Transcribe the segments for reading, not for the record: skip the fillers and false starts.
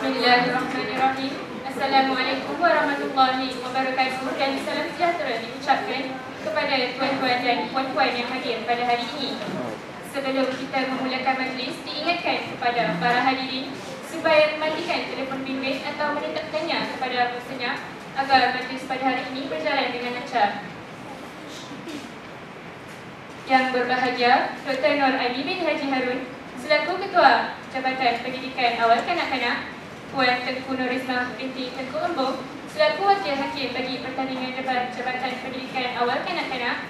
Bismillahirrahmanirrahim. Assalamualaikum warahmatullahi wabarakatuh dan salam sejahtera diucapkan kepada tuan-tuan dan puan-puan yang hadir pada hari ini. Sebelum kita memulakan majlis, diingatkan kepada para hadirin supaya mematikan telefon bimbit atau meletakkannya kepada senyap agar majlis pada hari ini berjalan dengan lancar. Yang berbahagia, Dr. Nur Ali bin Haji Harun selaku Ketua Jabatan Pendidikan Awal Kanak-Kanak, Puan Tengku Nurismah binti Tengku Embong selaku Wakil Hakim bagi pertandingan debat Jabatan Pendidikan Awal Kanak-Kanak,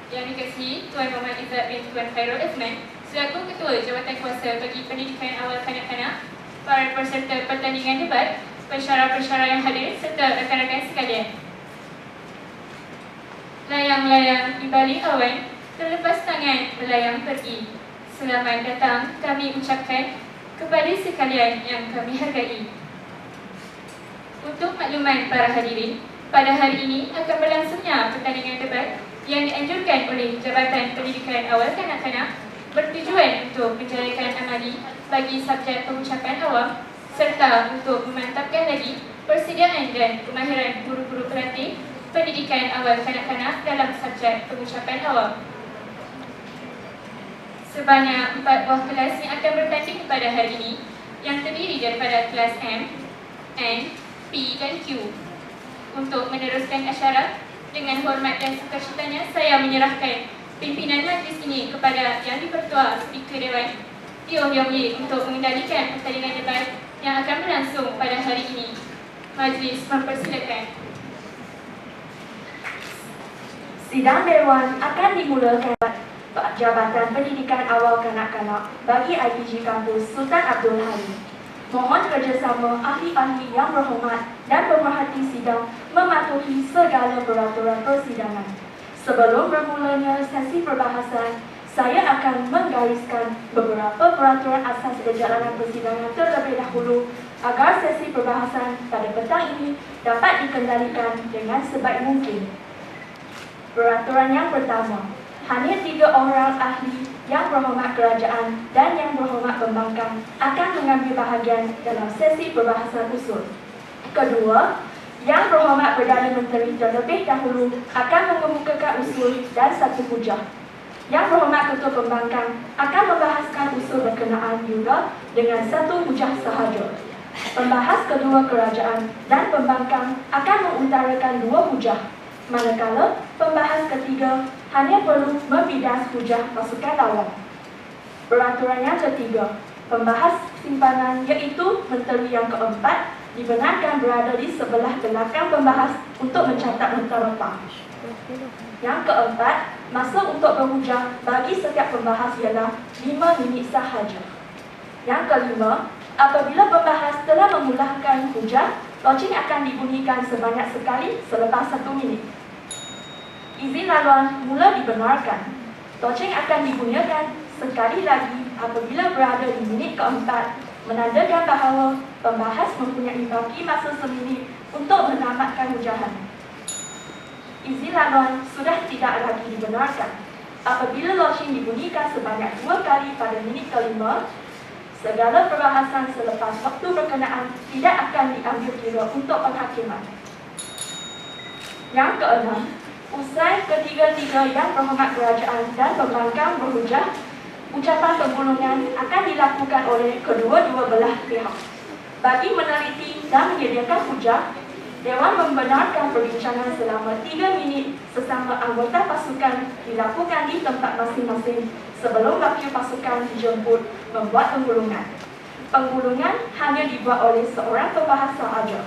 yang dikasihi Tuan Muhammad Izzat bin Tuan Khairul Azman selaku Ketua Jawatan Kuasa bagi Pendidikan Awal Kanak-Kanak, para peserta pertandingan debat, pensyarah-pensyarah yang hadir serta rakan-rakan sekalian. Layang-layang di balik awan, terlepas tangan melayang pergi. Selamat datang kami ucapkan kepada sekalian yang kami hargai. Untuk makluman para hadirin, pada hari ini akan berlangsungnya pertandingan debat yang dianjurkan oleh Jabatan Pendidikan Awal Kanak-Kanak bertujuan untuk menjayakan amali bagi subjek pengucapan awam serta untuk memantapkan lagi persediaan dan kemahiran guru-guru pelatih pendidikan awal kanak-kanak dalam subjek pengucapan awam. Sebanyak 4 buah kelas yang akan bertanding pada hari ini yang terdiri daripada kelas M, N, P dan Q. Untuk meneruskan acara, dengan hormat dan sukacitanya saya menyerahkan pimpinan majlis ini kepada Yang di-Pertua Speaker Dewan Teo Yong Ye untuk mengendalikan pertandingan debat yang akan berlangsung pada hari ini. Majlis mempersilakan. Sidang Dewan akan dimulakan Jabatan Pendidikan Awal Kanak-Kanak bagi IPG Kampus Sultan Abdul Halim. Mohon kerjasama ahli-ahli yang berhormat dan pemerhati sidang mematuhi segala peraturan persidangan. Sebelum bermulanya sesi perbahasan, saya akan menggariskan beberapa peraturan asas perjalanan persidangan terlebih dahulu agar sesi perbahasan pada petang ini dapat dikendalikan dengan sebaik mungkin. Peraturan yang pertama, hanya 3 orang ahli yang berhormat kerajaan dan yang berhormat pembangkang akan mengambil bahagian dalam sesi perbahasan usul. Kedua, yang berhormat Perdana Menteri terlebih dahulu akan mengemukakan usul dan satu hujah. Yang berhormat Ketua Pembangkang akan membahaskan usul berkenaan juga dengan satu hujah sahaja. Pembahas kedua kerajaan dan pembangkang akan mengutarakan 2 hujah, manakala pembahas ketiga hanya perlu membidas hujah pasukan lawan. Peraturan yang ketiga, pembahas simpanan iaitu Menteri yang keempat dibenarkan berada di sebelah belakang pembahas untuk mencatat nota-nota. Yang keempat, masa untuk berhujah bagi setiap pembahas ialah 5 minit sahaja. Yang kelima, apabila pembahas telah memulangkan hujah, loceng akan dibunyikan sebanyak sekali selepas 1 minit. Izin laluan mula dibenarkan. Loceng akan dibunyikan sekali lagi apabila berada di minit keempat, menandakan bahawa pembahas mempunyai baki masa seminit untuk menamatkan hujahan. Izin laluan sudah tidak lagi dibenarkan. Apabila loceng dibunyikan sebanyak 2 kali pada minit kelima, segala perbahasan selepas waktu berkenaan tidak akan diambil kira untuk penghakiman. Yang keenam, usai ketiga-tiga yang berhormat kerajaan dan pembangkang berhujah, ucapan penggulungan akan dilakukan oleh kedua-dua belah pihak. Bagi meneliti dan menyediakan hujah, Dewan membenarkan perbincangan selama 3 minit sesama anggota pasukan dilakukan di tempat masing-masing sebelum wakil pasukan dijemput membuat penggulungan. Penggulungan hanya dibuat oleh seorang pembahas sahaja.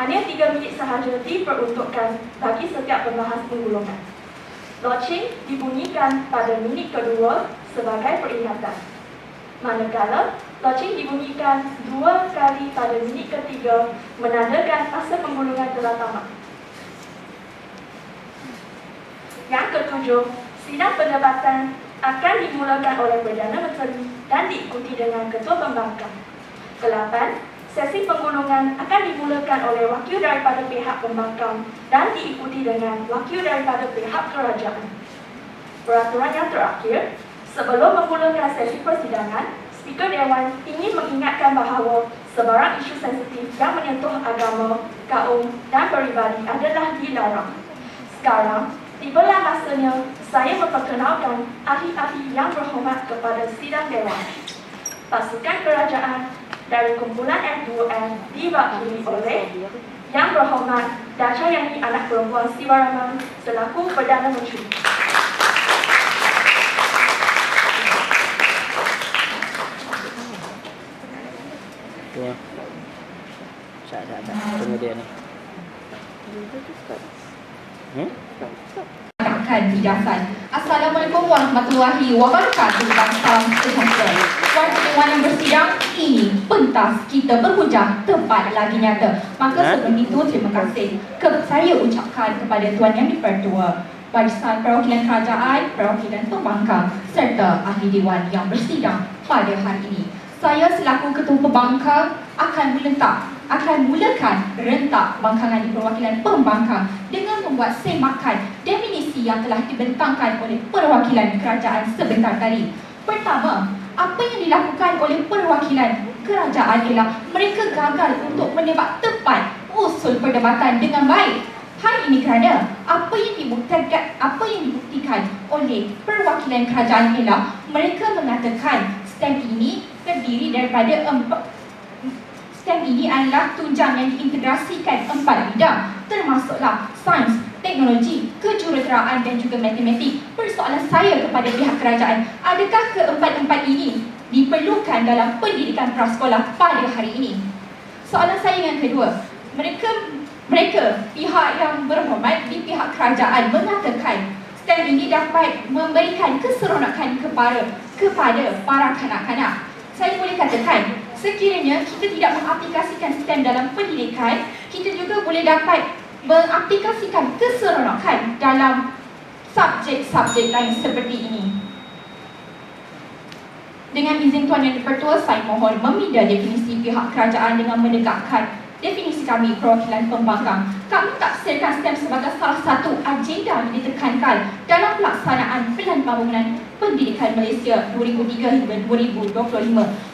Hanya 3 minit sahaja diperuntukkan bagi setiap pembahas penggulungan. Loceng dibunyikan pada minit kedua sebagai peringatan. Manakala loceng dibunyikan 2 kali pada minit ketiga menandakan masa penggulungan telah tamat. Yang ketujuh, sidang perdebatan akan dimulakan oleh Perdana Menteri dan diikuti dengan Ketua Pembangkang. Kelapan, sesi penggulungan akan dimulakan oleh wakil daripada pihak pembangkang dan diikuti dengan wakil daripada pihak kerajaan. Peraturan yang terakhir, sebelum memulakan sesi persidangan, Speaker Dewan ingin mengingatkan bahawa sebarang isu sensitif yang menyentuh agama, kaum dan peribadi adalah dilarang. Sekarang, tibalah masanya saya memperkenalkan ahli-ahli yang berhormat kepada sidang Dewan. Pasukan kerajaan dari kumpulan F2M diwakili oleh Yang Berhormat Daca Yani Anak Perempuan Siwaraman selaku Perdana Menteri. Tunggu dia ni. Assalamualaikum warahmatullahi wabarakatuh. Salam sejahtera. Dewan yang bersidang ini pentas kita berhujah tepat lagi nyata. Maka sebelum itu terima kasih saya ucapkan kepada Tuan Yang di-Pertua, Barisan Perwakilan Kerajaan, Perwakilan Pembangkang serta Ahli Dewan yang bersidang pada hari ini. Saya selaku Ketua Pembangkang akan mulakan rentak bangkangan di Perwakilan Pembangkang dengan membuat semakan definisi yang telah dibentangkan oleh Perwakilan Kerajaan sebentar tadi. Pertama, apa yang dilakukan oleh Perwakilan Kerajaan ialah mereka gagal untuk menebak tepat usul perdebatan dengan baik. Hal ini kerana apa yang dibuktikan oleh Perwakilan Kerajaan ialah mereka mengatakan STEM ini terdiri daripada STEM ini adalah tunjang yang diintegrasikan 4 bidang, termasuklah sains, teknologi, kejuruteraan dan juga matematik. Persoalan saya kepada pihak kerajaan, adakah keempat-empat ini diperlukan dalam pendidikan prasekolah pada hari ini? Soalan saya yang kedua, mereka pihak yang berhormat di pihak kerajaan mengatakan STEM ini dapat memberikan keseronokan kepada para kanak-kanak. Saya boleh katakan, sekiranya kita tidak mengaplikasikan STEM dalam pendidikan, kita juga boleh dapat mengaplikasikan keseronokan dalam subjek-subjek lain seperti ini. Dengan izin Tuan Yang di-Pertua, saya mohon meminda definisi pihak kerajaan dengan menegakkan definisi kami Perwakilan Pembangkang. Kami tafsirkan STEM sebagai salah satu agenda yang ditekankan dalam pelaksanaan Pelan Pembangunan Pendidikan Malaysia 2003 hingga 2025,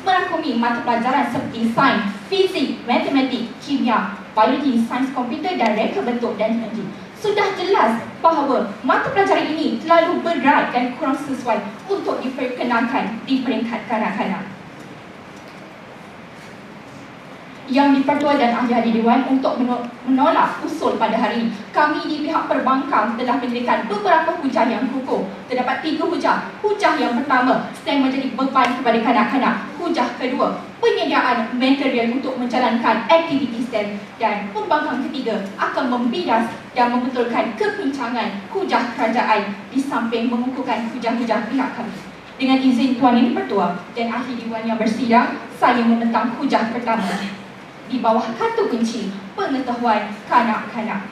merangkumi mata pelajaran seperti sains, fizik, matematik, kimia, biologi, sains komputer dan reka bentuk dan teknologi. Sudah jelas bahawa mata pelajaran ini terlalu berat dan kurang sesuai untuk diperkenalkan di peringkat kanak-kanak. Yang di-Pertua dan ahli-ahli Dewan untuk menolak usul pada hari ini. Kami di pihak perbankan telah menyediakan beberapa hujah yang kukuh. Terdapat 3 hujah. Hujah yang pertama, STEM menjadi beban kepada kanak-kanak. Hujah kedua, penyediaan material untuk menjalankan aktiviti STEM. Dan pembangkang ketiga akan membidas dan membetulkan kepincangan hujah kerajaan di samping mengukuhkan hujah-hujah pihak kami. Dengan izin Tuan Yang di-Pertua dan ahli Dewan yang bersidang, saya menentang hujah pertama di bawah kartu kunci pengetahuan kanak-kanak.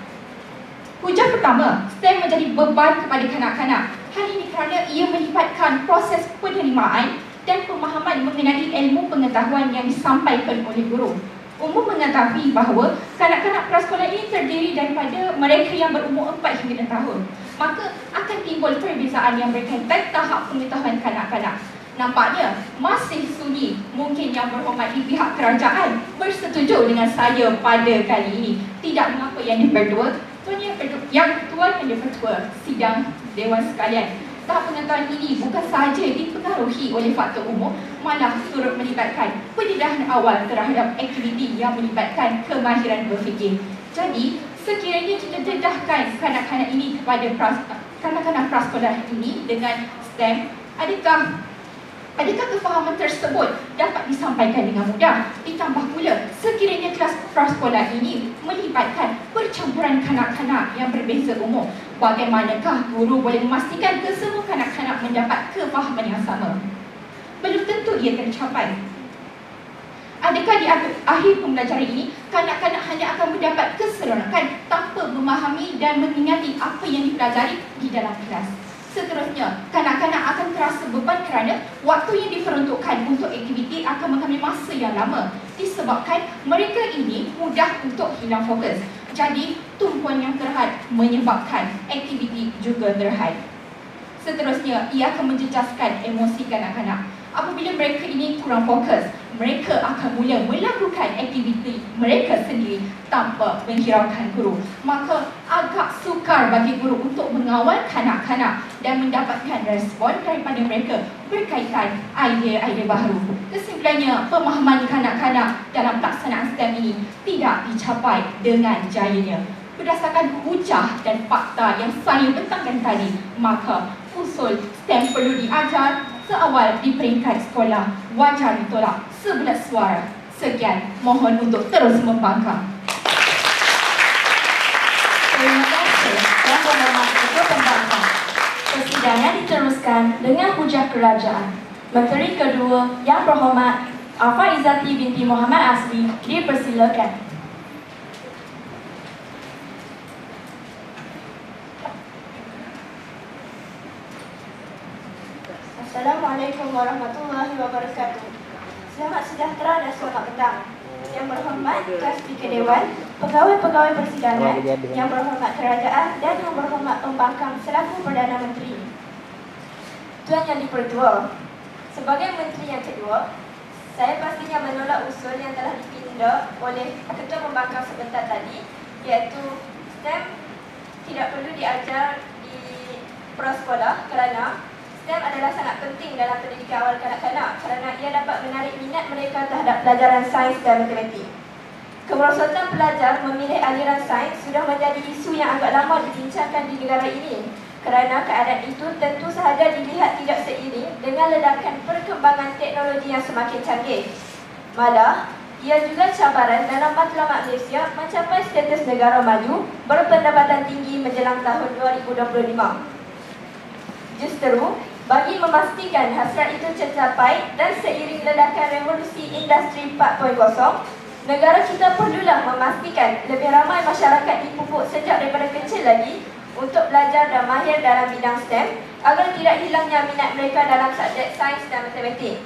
Hujah pertama, STEM menjadi beban kepada kanak-kanak. Hal ini kerana ia melibatkan proses penerimaan dan pemahaman mengenai ilmu pengetahuan yang disampaikan oleh guru. Umum mengetahui bahawa kanak-kanak prasekolah ini terdiri daripada mereka yang berumur 4 hingga 6 tahun. Maka akan timbul perbezaan yang berkaitan tahap pengetahuan kanak-kanak. Nampaknya masih sunyi. Mungkin Yang Berhormat di pihak kerajaan bersetuju dengan saya pada kali ini. Tidak mengapa Yang di-Pertua, Tuan Yang di-Pertua, sidang Dewan sekalian. Tahap pengetahuan ini bukan sahaja dipengaruhi oleh faktor umur, malah turut melibatkan pendedahan awal terhadap aktiviti yang melibatkan kemahiran berfikir. Jadi, sekiranya kita dedahkan kanak-kanak ini kepada kanak-kanak prasekolah ini dengan STEM, Adakah kefahaman tersebut dapat disampaikan dengan mudah? Ditambah pula, sekiranya kelas prasekolah ini melibatkan percampuran kanak-kanak yang berbeza umur, bagaimanakah guru boleh memastikan kesemua kanak-kanak mendapat kefahaman yang sama? Belum tentu ia tercapai. Adakah di akhir pembelajaran ini, kanak-kanak hanya akan mendapat keseronokan tanpa memahami dan mengingati apa yang dipelajari di dalam kelas? Seterusnya, kanak-kanak akan terasa beban kerana waktu yang diperuntukkan untuk aktiviti akan mengambil masa yang lama disebabkan mereka ini mudah untuk hilang fokus. Jadi, tumpuan yang terhad menyebabkan aktiviti juga terhad. Seterusnya, ia akan menjejaskan emosi kanak-kanak. Apabila mereka ini kurang fokus, mereka akan mula melakukan aktiviti mereka sendiri tanpa menghiraukan guru. Maka agak sukar bagi guru untuk mengawal kanak-kanak dan mendapatkan respon daripada mereka berkaitan idea-idea baru. Kesimpulannya, pemahaman kanak-kanak dalam pelaksanaan STEM ini tidak dicapai dengan jayanya. Berdasarkan hujah dan fakta yang saya bentangkan tadi, maka usul STEM perlu diajar seawal di peringkat sekolah, wajar ditolak sebelah suara. Sekian, mohon untuk terus membangkang. Terima kasih Yang Berhormat Ketua Pembangkang. Persidangan diteruskan dengan hujah kerajaan. Menteri Kedua Yang Berhormat Afah Izzati binti Muhammad Asri dipersilakan. Assalamualaikum warahmatullahi wabarakatuh. Selamat sejahtera dan selamat petang. Yang berhormat Ketua Speaker Dewan, pegawai-pegawai persidangan, yang berhormat kerajaan dan yang berhormat pembangkang selaku Perdana Menteri. Tuan Yang di-Pertua, sebagai Menteri yang kedua, saya pastinya menolak usul yang telah dipinda oleh Ketua Pembangkang sebentar tadi, iaitu STEM tidak perlu diajar di prasekolah kerana STEM adalah sangat penting dalam pendidikan awal kanak-kanak kerana ia dapat menarik minat mereka terhadap pelajaran sains dan matematik. Kemerosotan pelajar memilih aliran sains sudah menjadi isu yang agak lama dibincangkan di negara ini kerana keadaan itu tentu sahaja dilihat tidak seiring dengan ledakan perkembangan teknologi yang semakin canggih. Malah, ia juga cabaran dalam matlamat Malaysia mencapai status negara maju berpendapatan tinggi menjelang tahun 2025. Justeru, bagi memastikan hasrat itu tercapai dan seiring ledakan revolusi industri 4.0, negara kita perlulah memastikan lebih ramai masyarakat dipupuk sejak daripada kecil lagi untuk belajar dan mahir dalam bidang STEM agar tidak hilangnya minat mereka dalam subjek sains dan matematik.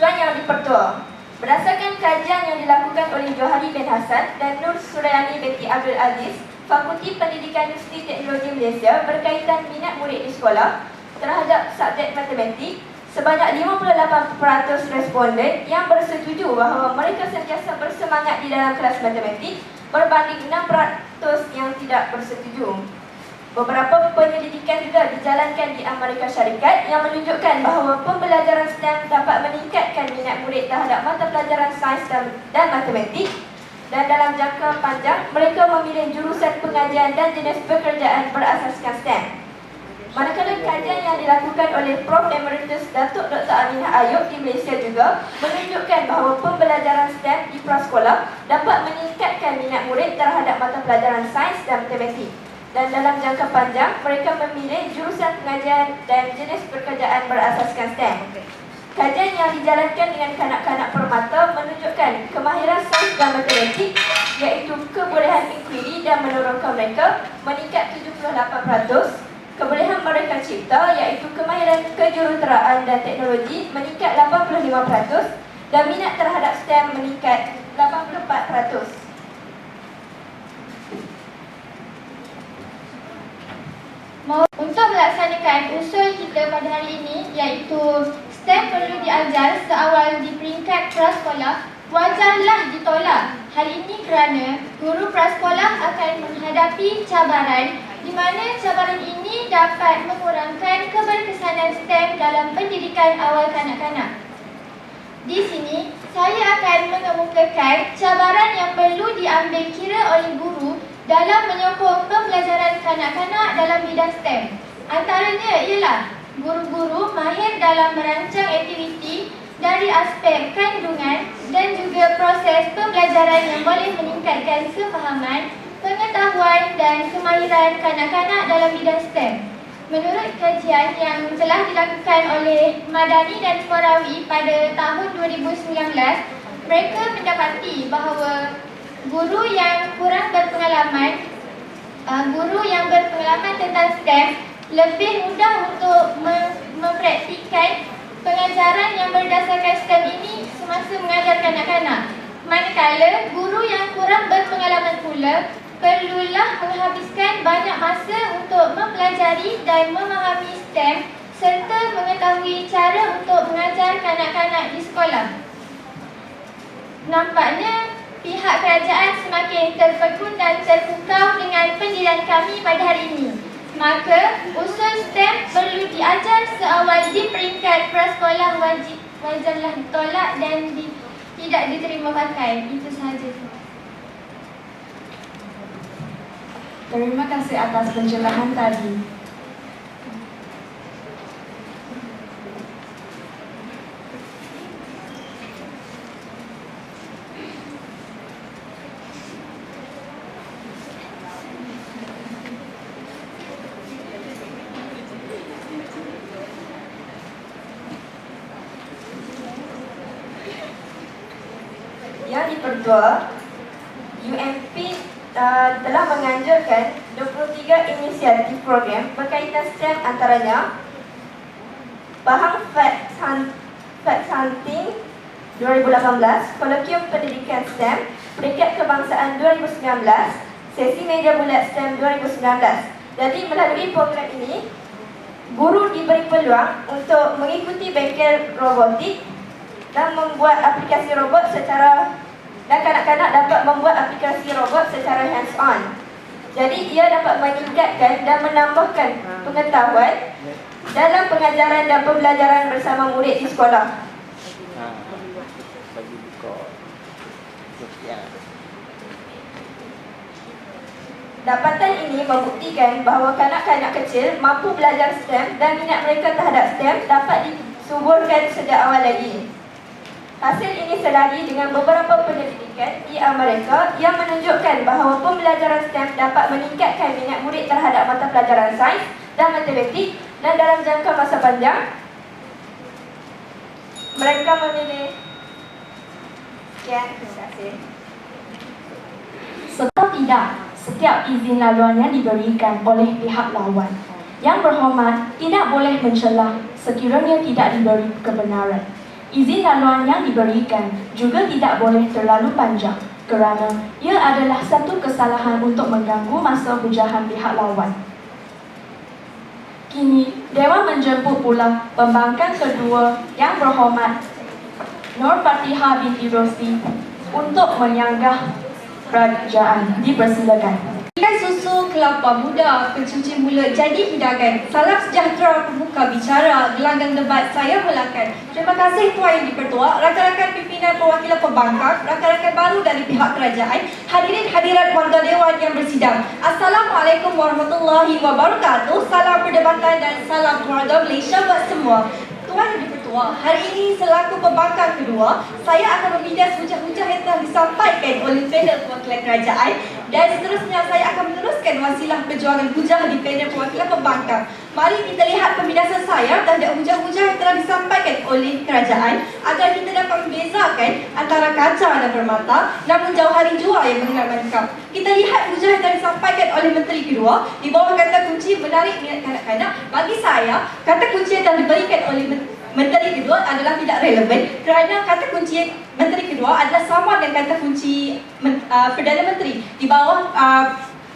Tuan Yang di-Pertua, berdasarkan kajian yang dilakukan oleh Johari bin Hassan dan Nur Suryani binti Abdul Aziz, Fakulti Pendidikan Universiti Teknologi Malaysia berkaitan minat murid di sekolah terhadap subjek matematik, sebanyak 58% responden yang bersetuju bahawa mereka sentiasa bersemangat di dalam kelas matematik berbanding 6% yang tidak bersetuju. Beberapa penyelidikan juga dijalankan di Amerika Syarikat yang menunjukkan bahawa pembelajaran STEM dapat meningkatkan minat murid terhadap mata pelajaran sains dan matematik, dan dalam jangka panjang mereka memilih jurusan pengajian dan jenis pekerjaan berasaskan STEM. Manakala kajian yang dilakukan oleh Prof. Emeritus Datuk Dr. Aminah Ayub di Malaysia juga menunjukkan bahawa pembelajaran STEM di prasekolah dapat meningkatkan minat murid terhadap mata pelajaran sains dan matematik. Dan dalam jangka panjang mereka memilih jurusan pengajian dan jenis pekerjaan berasaskan STEM. Kajian yang dijalankan dengan kanak-kanak permata menunjukkan kemahiran sains dan matematik, iaitu kebolehan inquiry dan menurunkan mereka meningkat 78%, kebolehan mereka cipta iaitu kemahiran kejuruteraan dan teknologi meningkat 85% dan minat terhadap STEM meningkat 84%. Untuk melaksanakan usul kita pada hari ini, iaitu STEM perlu diajar seawal di peringkat prasekolah, wajarlah ditolak. Hal ini kerana guru prasekolah akan menghadapi cabaran di mana cabaran ini dapat mengurangkan keberkesanan STEM dalam pendidikan awal kanak-kanak. Di sini, saya akan mengemukakan cabaran yang perlu diambil kira oleh guru dalam menyokong pembelajaran kanak-kanak dalam bidang STEM. Antaranya ialah guru-guru mahir dalam merancang aktiviti dari aspek kandungan dan juga proses pembelajaran yang boleh meningkatkan kefahaman, pengetahuan dan kemahiran kanak-kanak dalam bidang STEM. Menurut kajian yang telah dilakukan oleh Madani dan Suarawi pada tahun 2019, mereka mendapati bahawa guru yang berpengalaman tentang STEM lebih mudah untuk mempraktikkan pengajaran yang berdasarkan STEM ini semasa mengajar kanak-kanak. Manakala guru yang kurang berpengalaman pula perlulah menghabiskan banyak masa untuk mempelajari dan memahami STEM serta mengetahui cara untuk mengajar kanak-kanak di sekolah. Nampaknya pihak kerajaan semakin terpekun dan terpukau dengan pendirian kami pada hari ini. Maka, usul STEM perlu diajar seawal di peringkat prasekolah wajarlah ditolak dan tidak diterima pakai. Itu sahaja. Terima kasih atas pencerahan tadi. Yang dipertua, UMP telah menganjurkan 23 inisiatif program berkaitan STEM, antaranya Pahang Fact Hunting 2018, Kolokium Pendidikan STEM, Peringkat Kebangsaan 2019, Sesi Meja Bulat STEM 2019. Jadi melalui program ini, guru diberi peluang untuk mengikuti bengkel robotik dan membuat aplikasi robot dan kanak-kanak dapat membuat aplikasi robot secara hands-on. Jadi ia dapat meningkatkan dan menambahkan pengetahuan dalam pengajaran dan pembelajaran bersama murid di sekolah. Dapatan ini membuktikan bahawa kanak-kanak kecil mampu belajar STEM dan minat mereka terhadap STEM dapat disuburkan sejak awal lagi. Hasil ini selari dengan beberapa penyelidikan di Amerika yang menunjukkan bahawa pembelajaran STEM dapat meningkatkan minat murid terhadap mata pelajaran sains dan matematik, dan dalam jangka masa panjang mereka memilih. Sekian, terima kasih. Serta tidak, setiap izin laluan yang diberikan oleh pihak lawan yang berhormat tidak boleh mencela sekiranya tidak diberi kebenaran. Izin laluan yang diberikan juga tidak boleh terlalu panjang kerana ia adalah satu kesalahan untuk mengganggu masa hujahan pihak lawan. Kini, Dewan menjemput pula pembangkang kedua yang berhormat Nur Fatihah binti Rosli untuk menyanggah kerajaan. Dipersilakan. Ikan susu, kelapa muda, pencuci mulut jadi hidangan. Salam sejahtera pembuka bicara, gelanggang debat saya mulakan. Terima kasih Tuan Yang di-Pertua, rakan-rakan pimpinan perwakilan pembangkang, rakan-rakan baru dari pihak kerajaan, hadirin hadirat warga dewan yang bersidang. Assalamualaikum warahmatullahi wabarakatuh. Salam perdebatan dan salam keluarga Malaysia buat semua. Tuan Yang di-Pertua, hari ini selaku pembangkang kedua, saya akan memindas hujah-hujah yang telah disampaikan oleh panel perwakilan kerajaan, dan seterusnya saya akan meneruskan wasilah perjuangan hujah di panel perwakilan pembangkang. Mari kita lihat pemindasan saya terhadap hujah-hujah yang telah disampaikan oleh kerajaan agar kita dapat membezakan antara kaca dan permata, namun jauh hari jua yang mengenal mankam. Kita lihat hujah yang telah disampaikan oleh Menteri kedua di bawah kata kunci menarik minat kanak-kanak. Bagi saya, kata kunci yang telah diberikan oleh Menteri kedua adalah tidak relevan kerana kata kunci Menteri kedua adalah sama dengan kata kunci Perdana Menteri di bawah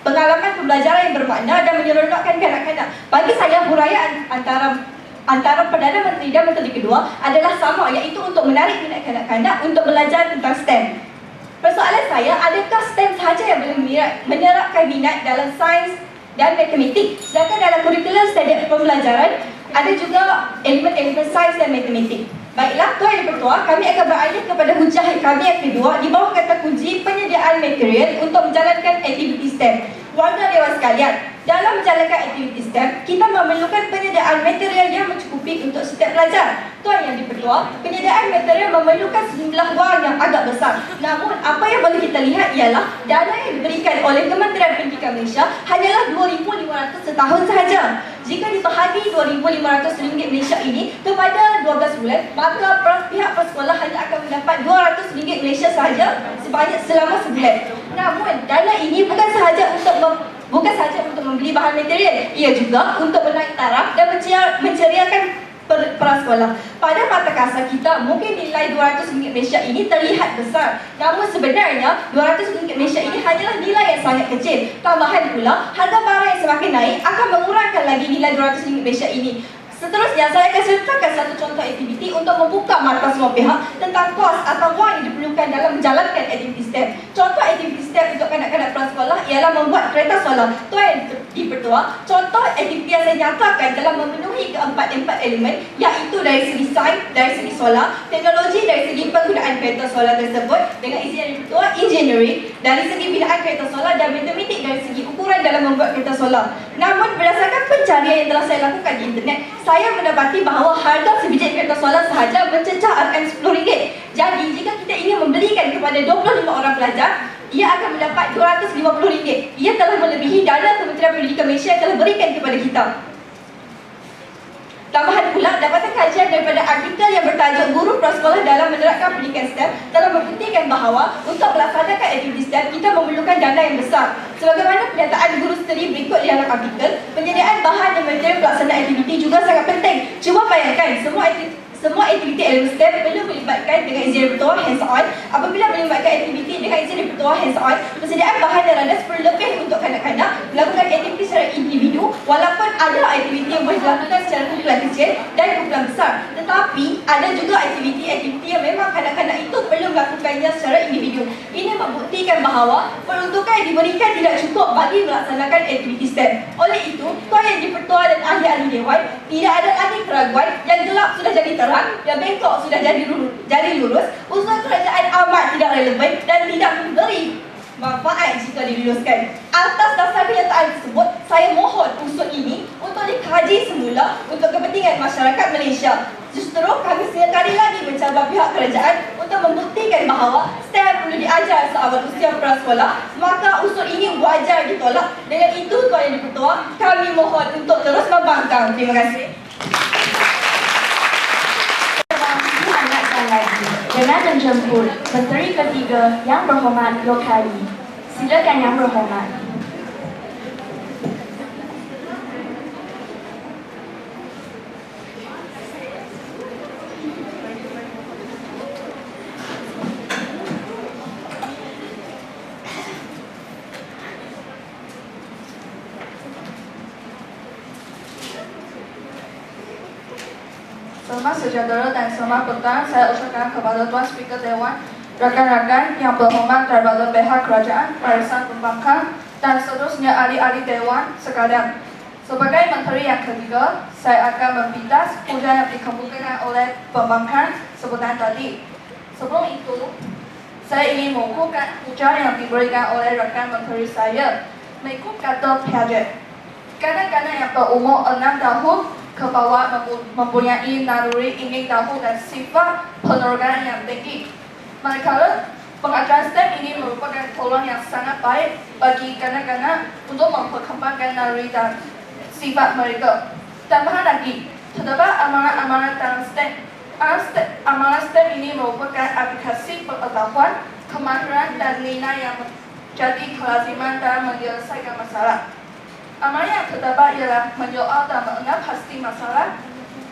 pengalaman pembelajaran yang bermakna dan menyeronokkan kanak-kanak. Bagi saya, huraian antara Perdana Menteri dan Menteri kedua adalah sama, iaitu untuk menarik minat kanak-kanak untuk belajar tentang STEM. Persoalan saya, adakah STEM sahaja yang boleh menyerapkan minat dalam sains dan matematik, sedangkan dalam kurikulum standard pembelajaran ada juga elemen-elemen sains dan matematik. Baiklah, Tuan Yang di-Pertua, kami akan beralih kepada hujah kami yang kedua di bawah kata kunci penyediaan material untuk menjalankan aktiviti STEM. Warga dewan sekalian, dalam menjalankan aktiviti STEM, kita memerlukan penyediaan material yang mencukupi untuk setiap pelajar. Tuan Yang di-Pertua, penyediaan material memerlukan sejumlah wang yang agak besar. Namun, apa yang boleh kita lihat ialah dana yang diberikan oleh Kementerian Pendidikan Malaysia hanyalah RM2,500 setahun sahaja. Jika dibahagi RM2,500 Malaysia ini kepada 12 bulan, maka pihak persekolah hanya akan mendapat RM200 Malaysia sahaja selama sebulan. Namun, dana ini bukan sahaja untuk membeli bahan material, ia juga untuk menaik taraf dan menceriakan prasekolah. Pada mata kasar kita, mungkin nilai RM200 Malaysia ini terlihat besar. Namun sebenarnya, RM200 Malaysia ini hanyalah nilai yang sangat kecil. Tambahan pula, harga barang yang semakin naik akan mengurangkan lagi nilai RM200 Malaysia ini. Seterusnya, saya akan sertakan satu contoh aktiviti untuk membuka mata semua pihak tentang kos atau wang yang diperlukan dalam menjalankan aktiviti STEM. Contoh aktiviti STEM untuk kanak-kanak prasekolah ialah membuat kereta solar. Tuan Dipertua, contoh aktiviti yang saya nyatakan dalam memenuhi keempat-empat elemen, iaitu dari segi sains, dari segi solar, teknologi dari segi penggunaan kereta solar tersebut, dengan izin Dipertua, engineering dari segi binaan kereta solar, dan matematik dari segi ukuran dalam membuat kereta solar. Namun berdasarkan pencarian yang telah saya lakukan di internet, saya mendapati bahawa harga sebiji kereta solar sahaja mencecah RM10. Jadi jika kita ingin membelikan kepada 25 orang pelajar, ia akan mendapat RM250. Ia telah melebihi dana Kementerian Pendidikan Malaysia yang telah berikan kepada kita. Tambahan pula, dapatan kajian daripada artikel yang bertajuk Guru Prasekolah dalam Menerapkan Pendidikan STEM telah membuktikan bahawa untuk melaksanakan aktiviti STEM kita memerlukan dana yang besar. Sebagaimana pernyataan guru studi berikut di dalam artikel, penyediaan bahan dan material pelaksanaan aktiviti juga sangat penting. Cuba bayangkan, semua aktiviti elemen STEM perlu melibatkan dengan izin Dipertua hands-on. Apabila melibatkan aktiviti dengan izin Dipertua hands-on, persediaan bahan dan radas perlu lebih untuk kanak-kanak melakukan aktiviti secara individu, walaupun ada aktiviti yang boleh dilakukan secara kumpulan kecil dan kumpulan besar. Tetapi ada juga aktiviti-aktiviti yang memang kanak-kanak itu perlu melakukannya secara individu. Ini membuktikan bahawa peruntukan yang diberikan tidak cukup bagi melaksanakan aktiviti STEM. Oleh itu, Tuan Yang Dipertua dan ahli-ahli Dewan, tidak ada lagi keraguan, yang gelap sudah jadi terang, yang bengkok sudah jadi lurus. Usul kerajaan amat tidak relevan dan tidak memberi manfaat jika diluluskan. Atas dasar kenyataan tersebut, saya mohon usul ini untuk dikaji semula untuk kepentingan masyarakat Malaysia. Justru kami sekali lagi mencabar pihak kerajaan untuk membuktikan bahawa STEM perlu diajar seawal usia prasekolah, maka usul ini wajar ditolak. Dengan itu, Tuan Yang Dipertua, kami mohon untuk terus membangkang. Terima kasih. Lagi dengan menjemput Menteri Ketiga Yang Berhormat Lokali. Silakan Yang Berhormat. Selamat sejahtera dan selamat petang. Saya ucapkan kepada Tuan Speaker Dewan, rakan-rakan yang berhormat daripada pihak kerajaan, barisan pembangkang, dan seterusnya ahli-ahli Dewan sekalian. Sebagai Menteri yang ketiga, saya akan membidas puja yang dikemukakan oleh pembangkang sebutan tadi. Sebelum itu, saya ingin mengukuhkan puja yang diberikan oleh rakan Menteri saya. Mengikut kata Piaget, kanak-kanak yang berumur 6 tahun ke bawah mempunyai naluri ingin tahu dan sifat penerokan yang tinggi. Manakala pengajaran STEM ini merupakan peluang yang sangat baik bagi kanak-kanak untuk memperkembangkan naluri dan sifat mereka. Tambahan lagi, terdapat amanat-amanat dalam STEM. Amanat STEM ini merupakan aplikasi pengetahuan, kemahiran dan nilai yang menjadi kelaziman dalam menyelesaikan masalah. Amanat yang terdapat ialah menyoal dan mengenal pasti masalah,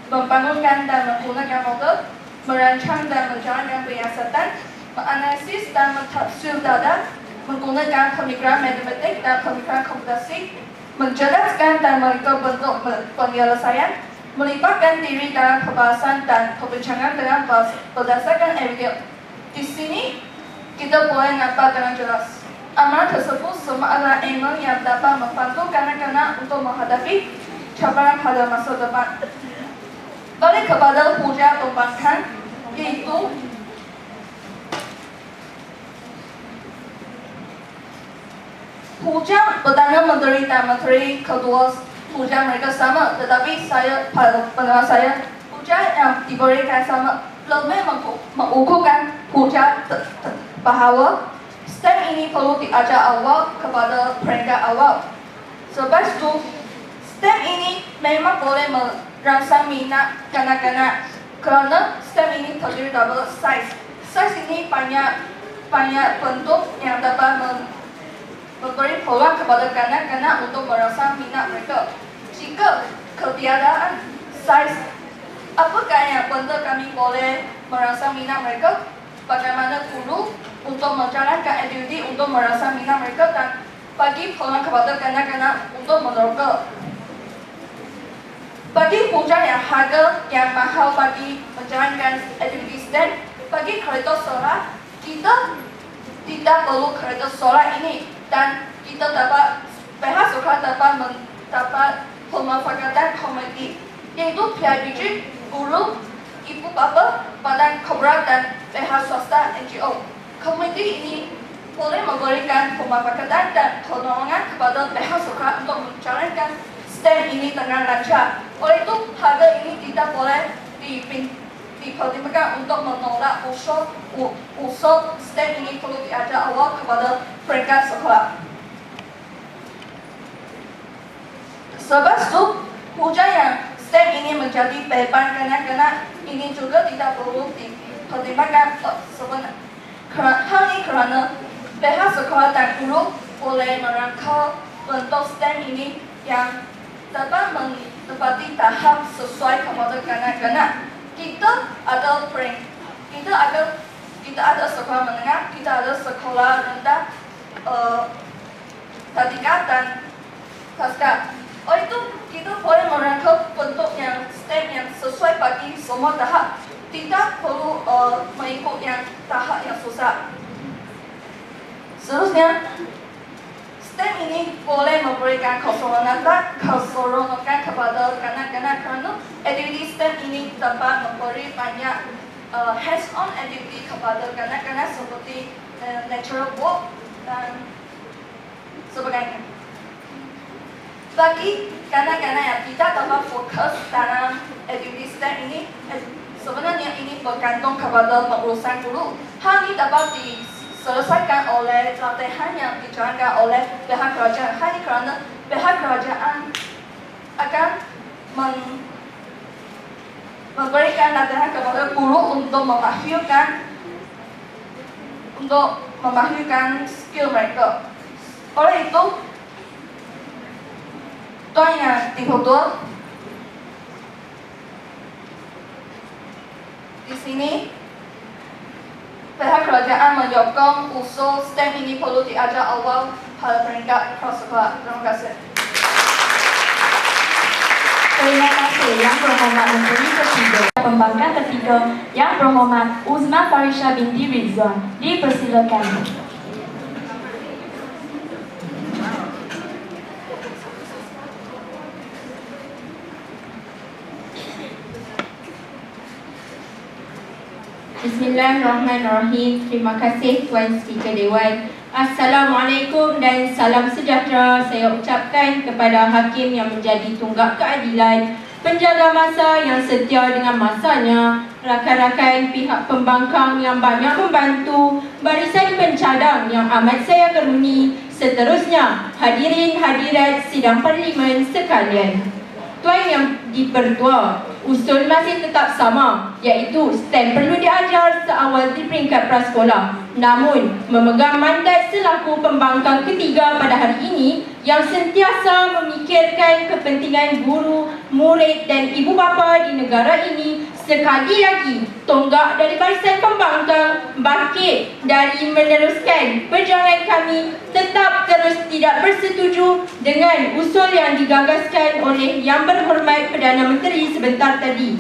membangunkan dan menggunakan model, merancang dan menjalankan penyiasatan, menganalisis dan mentafsir data, menggunakan pemikiran matematik dan pemikiran komputasi, menjelaskan dan mereka bentuk penyelesaian, melibatkan diri dalam pembahasan dan perbincangan dengan berdasarkan evidence. Di sini kita boleh nampak dengan jelas. Amanat tersebut semua adalah ilmu yang dapat membantu kanak-kanak untuk menghadapi cabaran pada masa depan. Balik kepada puja pembangkang, yaitu puja Perdana Menteri dan Menteri kedua puja mereka sama, tetapi pada pendapat saya, puja yang diberikan sama lebih mengukuhkan puja bahawa STEM ini perlu diajar awal kepada peringkat awal. Sebab itu, STEM ini memang boleh merangsang minat kanak-kanak kerana STEM ini terdiri dari saiz. Saiz ini banyak bentuk yang dapat memberi peluang kepada kanak-kanak untuk merangsang minat mereka. Jika ketiadaan saiz, apakah yang benar kami boleh merangsang minat mereka? Bagaimana guru untuk menjalankan aktiviti untuk merangsang minat mereka dan bagi peluang kepada kanak-kanak untuk menerka. Bagi hujah yang harga yang mahal bagi menjalankan aktiviti STEM, bagi kereta solar, kita tidak perlu kereta solar ini dan kita dapat pihak sekolah dapat mendapat pemanfaatan komuniti, yaitu PIBG, guru, ibu bapa, badan korporat dan pihak swasta NGO. Komuniti ini boleh memberikan pemanfaatan dan pertolongan kepada pihak sekolah untuk menjalankan STEM ini dengan lancar. Oleh itu, harga ini tidak boleh dipertimbangkan untuk menolak usul STEM ini perlu diajak awal kepada peringkat sekolah. Sebab itu, hujah yang STEM ini menjadi beban kanak-kanak ini juga tidak perlu dipertimbangkan hal ini kerana pihak sekolah dan guru boleh merangkau bentuk STEM ini yang dapat menepati tahap sesuai kepada kanak-kanak. Kita ada sekolah menengah, kita ada sekolah rendah, tadika dan pasca. Oleh itu, kita boleh merangkau bentuk yang STEM yang sesuai bagi semua tahap. Tidak perlu mengikut yang tahap yang susah. Seterusnya, STEM ini boleh memberikan keserongan kepada kanak-kanak kerana aktiviti STEM ini dapat memberi banyak hands-on aktiviti kepada kanak-kanak seperti natural work dan sebagainya. Bagi kanak-kanak yang tidak dapat fokus dalam aktiviti STEM ini, sebenarnya ini bergantung kepada pengurusan guru. Hal ini dapat diselesaikan oleh latihan yang dijalankan oleh pihak kerajaan. Hal ini kerana pihak kerajaan akan memberikan latihan kepada guru untuk memahirkan skill mereka. Oleh itu, tuan yang dipertua, di sini pihak kerajaan menyokong usul STEM ini perlu diajak awal pada peringkat prasekolah. Terima kasih. Terima kasih Yang Berhormat Menteri Ketiga. Pembangkang ketiga Yang Berhormat Uzma Farisha binti Rizwan. Dipersilakan. Bismillahirrahmanirrahim. Terima kasih Tuan Speaker Dewan. Assalamualaikum dan salam sejahtera saya ucapkan kepada hakim yang menjadi tunggak keadilan, penjaga masa yang setia dengan masanya, rakan-rakan pihak pembangkang yang banyak membantu, barisan pencadang yang amat saya geruni, seterusnya hadirin hadirat sidang parlimen sekalian. Tuan yang dipertua, usul masih tetap sama, iaitu STEM perlu diajar seawal di peringkat prasekolah. Namun, memegang mandat selaku pembangkang ketiga pada hari ini yang sentiasa memikirkan kepentingan guru, murid dan ibu bapa di negara ini, sekali lagi tonggak dari barisan pembangkang bangkit dari meneruskan perjuangan kami tetap terus tidak bersetuju dengan usul yang digagaskan oleh Yang Berhormat Perdana Menteri sebentar tadi.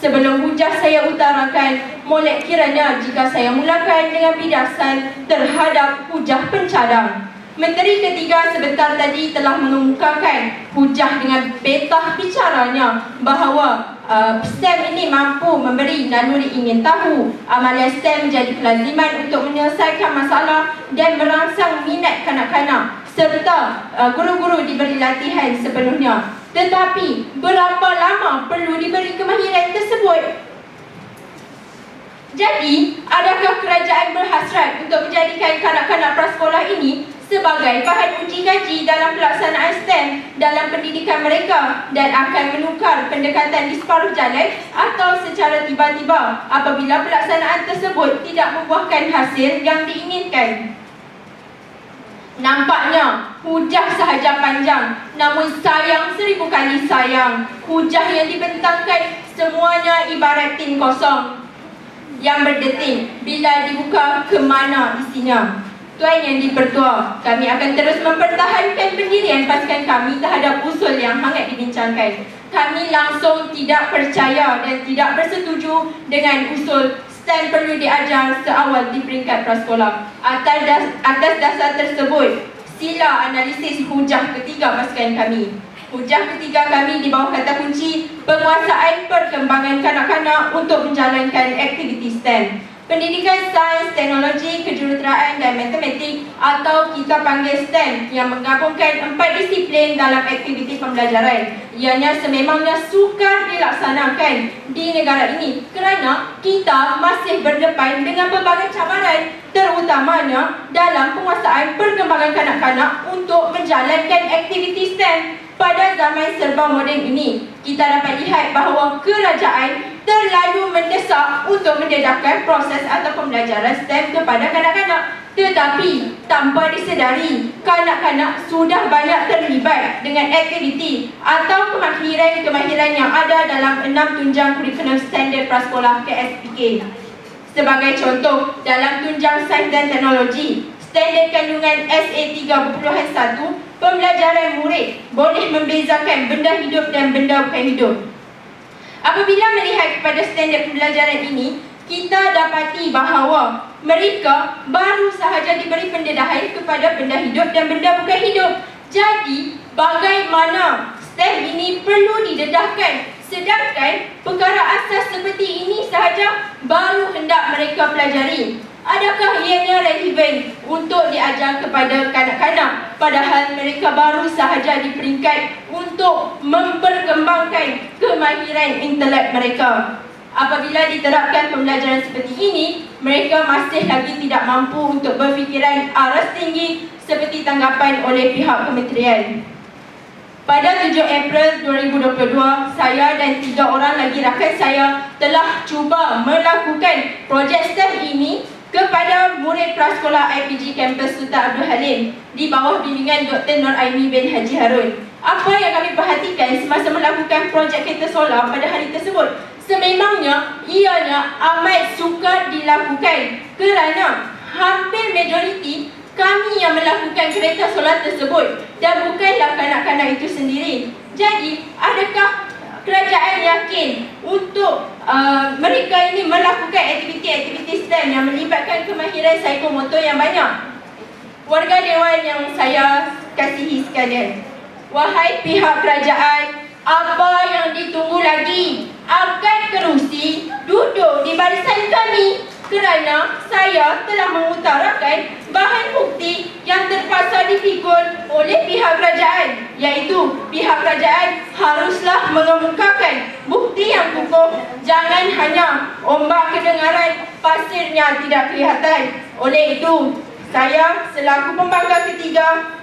Sebelum hujah saya utarakan, molek kiranya jika saya mulakan dengan bidasan terhadap hujah pencadang. Menteri Ketiga sebentar tadi telah mengemukakan hujah dengan petah bicaranya bahawa STEM ini mampu memberi naluri ingin tahu. Amalan STEM menjadi kelaziman untuk menyelesaikan masalah dan merangsang minat kanak-kanak serta guru-guru diberi latihan sepenuhnya. Tetapi, berapa lama perlu diberi kemahiran tersebut? Jadi, adakah kerajaan berhasrat untuk menjadikan kanak-kanak prasekolah ini sebagai bahan uji kaji dalam pelaksanaan STEM dalam pendidikan mereka dan akan menukar pendekatan di separuh jalan atau secara tiba-tiba apabila pelaksanaan tersebut tidak membuahkan hasil yang diinginkan? Nampaknya hujah sahaja panjang, namun sayang 1000 kali sayang. Hujah yang dibentangkan semuanya ibarat tin kosong yang berdetik bila dibuka ke mana isinya. Tuan Yang di-Pertua, kami akan terus mempertahankan pendirian pasukan kami terhadap usul yang hangat dibincangkan. Kami langsung tidak percaya dan tidak bersetuju dengan usul STEM perlu diajar seawal di peringkat prasekolah. Atas dasar tersebut, sila analisis hujah ketiga pasukan kami. Hujah ketiga kami di bawah kata kunci penguasaan perkembangan kanak-kanak untuk menjalankan aktiviti STEM. Pendidikan sains, teknologi, kejuruteraan dan matematik atau kita panggil STEM yang menggabungkan 4 disiplin dalam aktiviti pembelajaran. Ianya sememangnya sukar dilaksanakan di negara ini kerana kita masih berdepan dengan pelbagai cabaran, terutamanya dalam penguasaan perkembangan kanak-kanak untuk menjalankan aktiviti STEM. Pada zaman serba moden ini, kita dapat lihat bahawa kerajaan terlalu mendesak untuk mendedahkan proses atau pembelajaran STEM kepada kanak-kanak. Tetapi, tanpa disedari, kanak-kanak sudah banyak terlibat dengan aktiviti atau kemahiran-kemahiran yang ada dalam 6 tunjang kurikulum standard prasekolah KSPK. Sebagai contoh, dalam tunjang sains dan teknologi, standard kandungan SA 3.1, pembelajaran murid boleh membezakan benda hidup dan benda bukan hidup. Apabila melihat kepada standard pembelajaran ini, kita dapati bahawa mereka baru sahaja diberi pendedahan kepada benda hidup dan benda bukan hidup. Jadi, bagaimana STEM ini perlu didedahkan, sedangkan perkara asas seperti ini sahaja baru hendak mereka pelajari? Adakah ianya relevan untuk diajar kepada kanak-kanak padahal mereka baru sahaja di peringkat untuk memperkembangkan kemahiran intelek mereka? Apabila diterapkan pembelajaran seperti ini, mereka masih lagi tidak mampu untuk berfikiran aras tinggi seperti tanggapan oleh pihak kementerian. Pada 7 April 2022, saya dan 3 orang lagi rakan saya telah cuba melakukan projek STEM ini kepada murid prasekolah IPG Kampus Sultan Abdul Halim di bawah bimbingan Dr. Nur Aini bin Haji Harun. Apa yang kami perhatikan semasa melakukan projek kereta solar pada hari tersebut? Sememangnya ianya amat sukar dilakukan kerana hampir majoriti kami yang melakukan kereta solar tersebut dan bukanlah kanak-kanak itu sendiri. Jadi, adakah kerajaan yakin untuk mereka ini melakukan aktiviti-aktiviti STEM yang melibatkan kemahiran psikomotor yang banyak? Warga Dewan yang saya kasihi sekalian, wahai pihak kerajaan, apa yang ditunggu lagi? Angkat kerusi, duduk di barisan kami kerana saya telah mengutarakan bahan bukti yang terpaksa dipikul oleh pihak kerajaan, iaitu pihak kerajaan haruslah mengemukakan bukti yang kukuh, jangan hanya ombak kedengaran, pasirnya tidak kelihatan. Oleh itu, saya selaku pembangkang ketiga,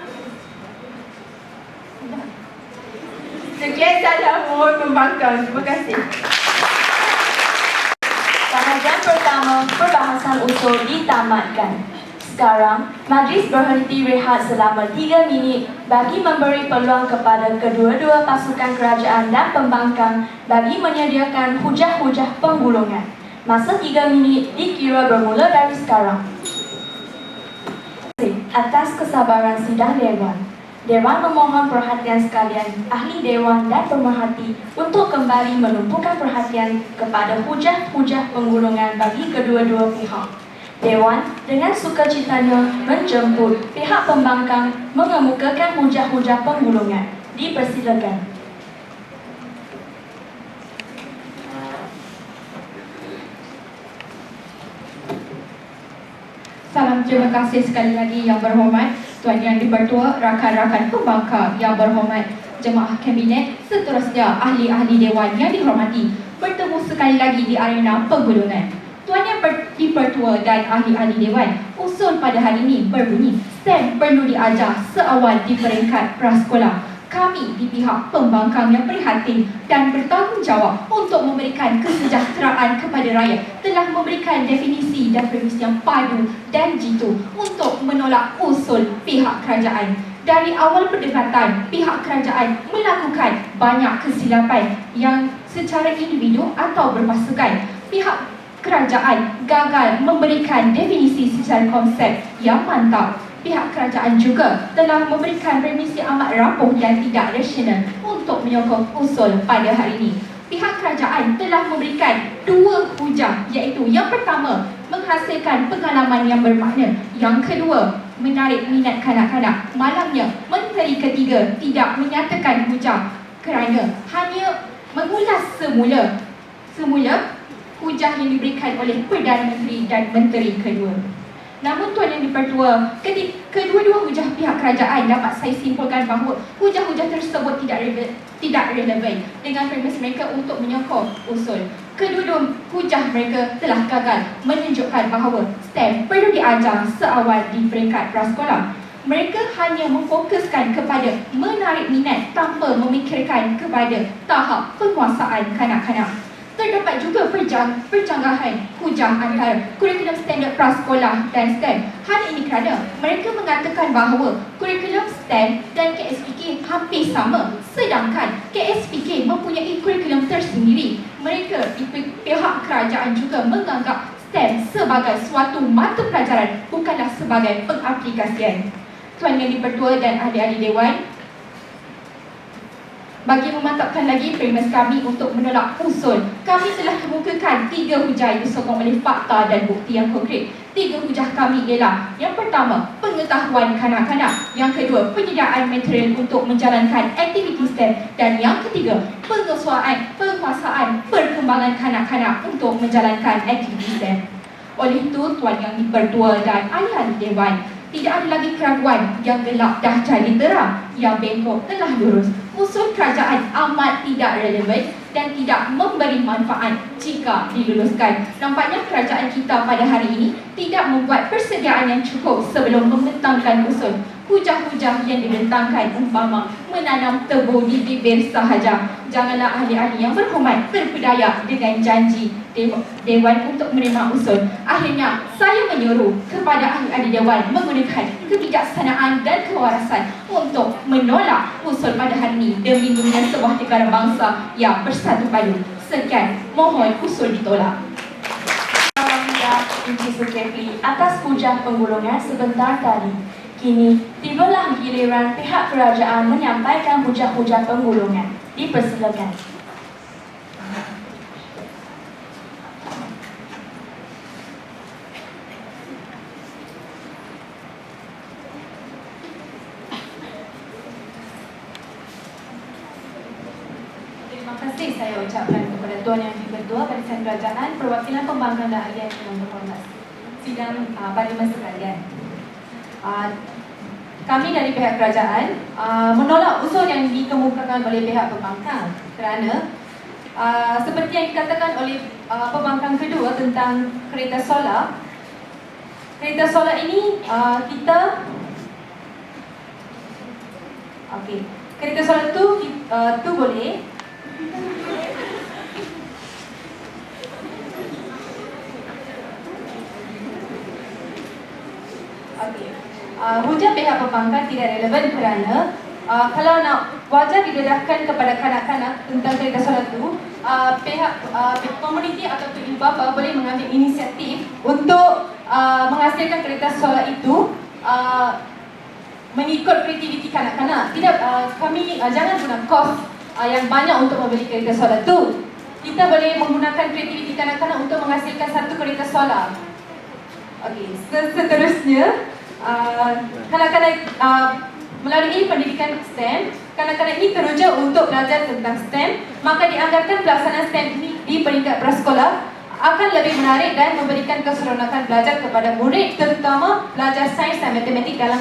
sekian saja mohon pembangkang. Terima kasih. Bahagian pertama, perbahasan usul ditamatkan. Sekarang, majlis berhenti rehat selama 3 minit bagi memberi peluang kepada kedua-dua pasukan kerajaan dan pembangkang bagi menyediakan hujah-hujah penggulungan. Masa 3 minit dikira bermula dari sekarang. Atas kesabaran sidang Dewan, Dewan memohon perhatian sekalian ahli Dewan dan pemerhati untuk kembali menumpukan perhatian kepada hujah-hujah penggulungan bagi kedua-dua pihak. Dewan dengan sukacitanya menjemput pihak pembangkang mengemukakan hujah-hujah penggulungan. Dipersilakan. Salam terima kasih sekali lagi yang berhormat Tuan Yang di-Pertua, rakan-rakan pembangkang yang berhormat, jemaah kabinet, seterusnya ahli-ahli Dewan yang dihormati. Bertemu sekali lagi di arena penggulungan. Tuan Yang di-Pertua dan ahli-ahli Dewan, usul pada hari ini berbunyi STEM perlu diajar seawal di peringkat prasekolah. Kami di pihak pembangkang yang prihatin dan bertanggungjawab untuk memberikan kesejahteraan kepada rakyat telah memberikan definisi dan premis yang padu dan jitu untuk menolak usul pihak kerajaan. Dari awal perdebatan, pihak kerajaan melakukan banyak kesilapan yang secara individu atau berpasukan. Pihak kerajaan gagal memberikan definisi secara konsep yang mantap. Pihak kerajaan juga telah memberikan remisi amat rapuh dan tidak rasional untuk menyokong usul pada hari ini. Pihak kerajaan telah memberikan 2 hujah, iaitu yang pertama, menghasilkan pengalaman yang bermakna. Yang kedua, menarik minat kanak-kanak. Malangnya, Menteri Ketiga tidak menyatakan hujah kerana hanya mengulas semula hujah yang diberikan oleh Perdana Menteri dan Menteri Kedua. Namun Tuan Yang di-Pertua, kedua-dua hujah pihak kerajaan dapat saya simpulkan bahawa hujah-hujah tersebut tidak relevan dengan premis mereka untuk menyokong usul. Kedua-dua hujah mereka telah gagal menunjukkan bahawa STEM perlu diajar seawal di peringkat prasekolah. Mereka hanya memfokuskan kepada menarik minat tanpa memikirkan kepada tahap penguasaan kanak-kanak. Terdapat juga perjanggahan hujah antara kurikulum standard prasekolah dan STEM. Hal ini kerana mereka mengatakan bahawa kurikulum STEM dan KSPK hampir sama, sedangkan KSPK mempunyai kurikulum tersendiri. Mereka di pihak kerajaan juga menganggap STEM sebagai suatu mata pelajaran, bukanlah sebagai pengaplikasian. Tuan Yang di-Pertua dan ahli-ahli Dewan, bagi memantapkan lagi premis kami untuk menolak usul, kami telah kemukakan 3 hujah yang disokong oleh fakta dan bukti yang konkret. 3 hujah kami ialah: yang pertama, pengetahuan kanak-kanak; yang kedua, penyediaan material untuk menjalankan aktiviti STEM; dan yang ketiga, penguasaan perkembangan kanak-kanak untuk menjalankan aktiviti STEM. Oleh itu, Tuan Yang di-Pertua dan ahli-ahli Dewan, tidak ada lagi keraguan, yang gelap dah jadi terang, yang bengkok telah lurus. Usul kerajaan amat tidak relevan dan tidak memberi manfaat jika diluluskan. Nampaknya kerajaan kita pada hari ini tidak membuat persediaan yang cukup sebelum membentangkan usul. Hujah-hujah yang dibentangkan umpama menanam tebu di bibir sahaja. Janganlah ahli-ahli yang berhormat berpedaya dengan janji Dewan untuk menerima usul. Akhirnya, saya menyuruh kepada ahli-ahli Dewan menggunakan kebijaksanaan dan kewarasan untuk menolak usul pada hari ini demi membina sebuah negara bangsa yang bersatu padu. Sekian, mohon usul ditolak. Encik Zulkifli atas hujah penggulungan sebentar tadi. Kini, tibalah giliran pihak kerajaan menyampaikan hujah-hujah penggulungan. Dipersilakan. Terima kasih saya ucapkan kepada Tuan Yang di-Pertua, Barisan Kerajaan, Perwakilan Pembangkang Rakyat yang berhormat, sidang parlimen sekalian. Kami dari pihak kerajaan menolak usul yang dikemukakan oleh pihak pembangkang kerana seperti yang dikatakan oleh pembangkang kedua tentang kereta solar ini kereta solar tu boleh hujah pihak pembangkang tidak relevan kerana kalau nak wajar didedahkan kepada kanak-kanak tentang kereta solar itu, pihak komuniti ataupun ibu bapa boleh mengambil inisiatif untuk menghasilkan kereta solar itu mengikut kreativiti kanak-kanak. Tidak, kami jangan guna kos yang banyak untuk membeli kereta solar itu. Kita boleh menggunakan kreativiti kanak-kanak untuk menghasilkan satu kereta solar. Seterusnya, kanak-kanak melalui pendidikan STEM, kanak-kanak ini teruja untuk belajar tentang STEM, maka dianggarkan pelaksanaan STEM ini di peringkat prasekolah akan lebih menarik dan memberikan keseronokan belajar kepada murid, terutama belajar sains dan matematik dalam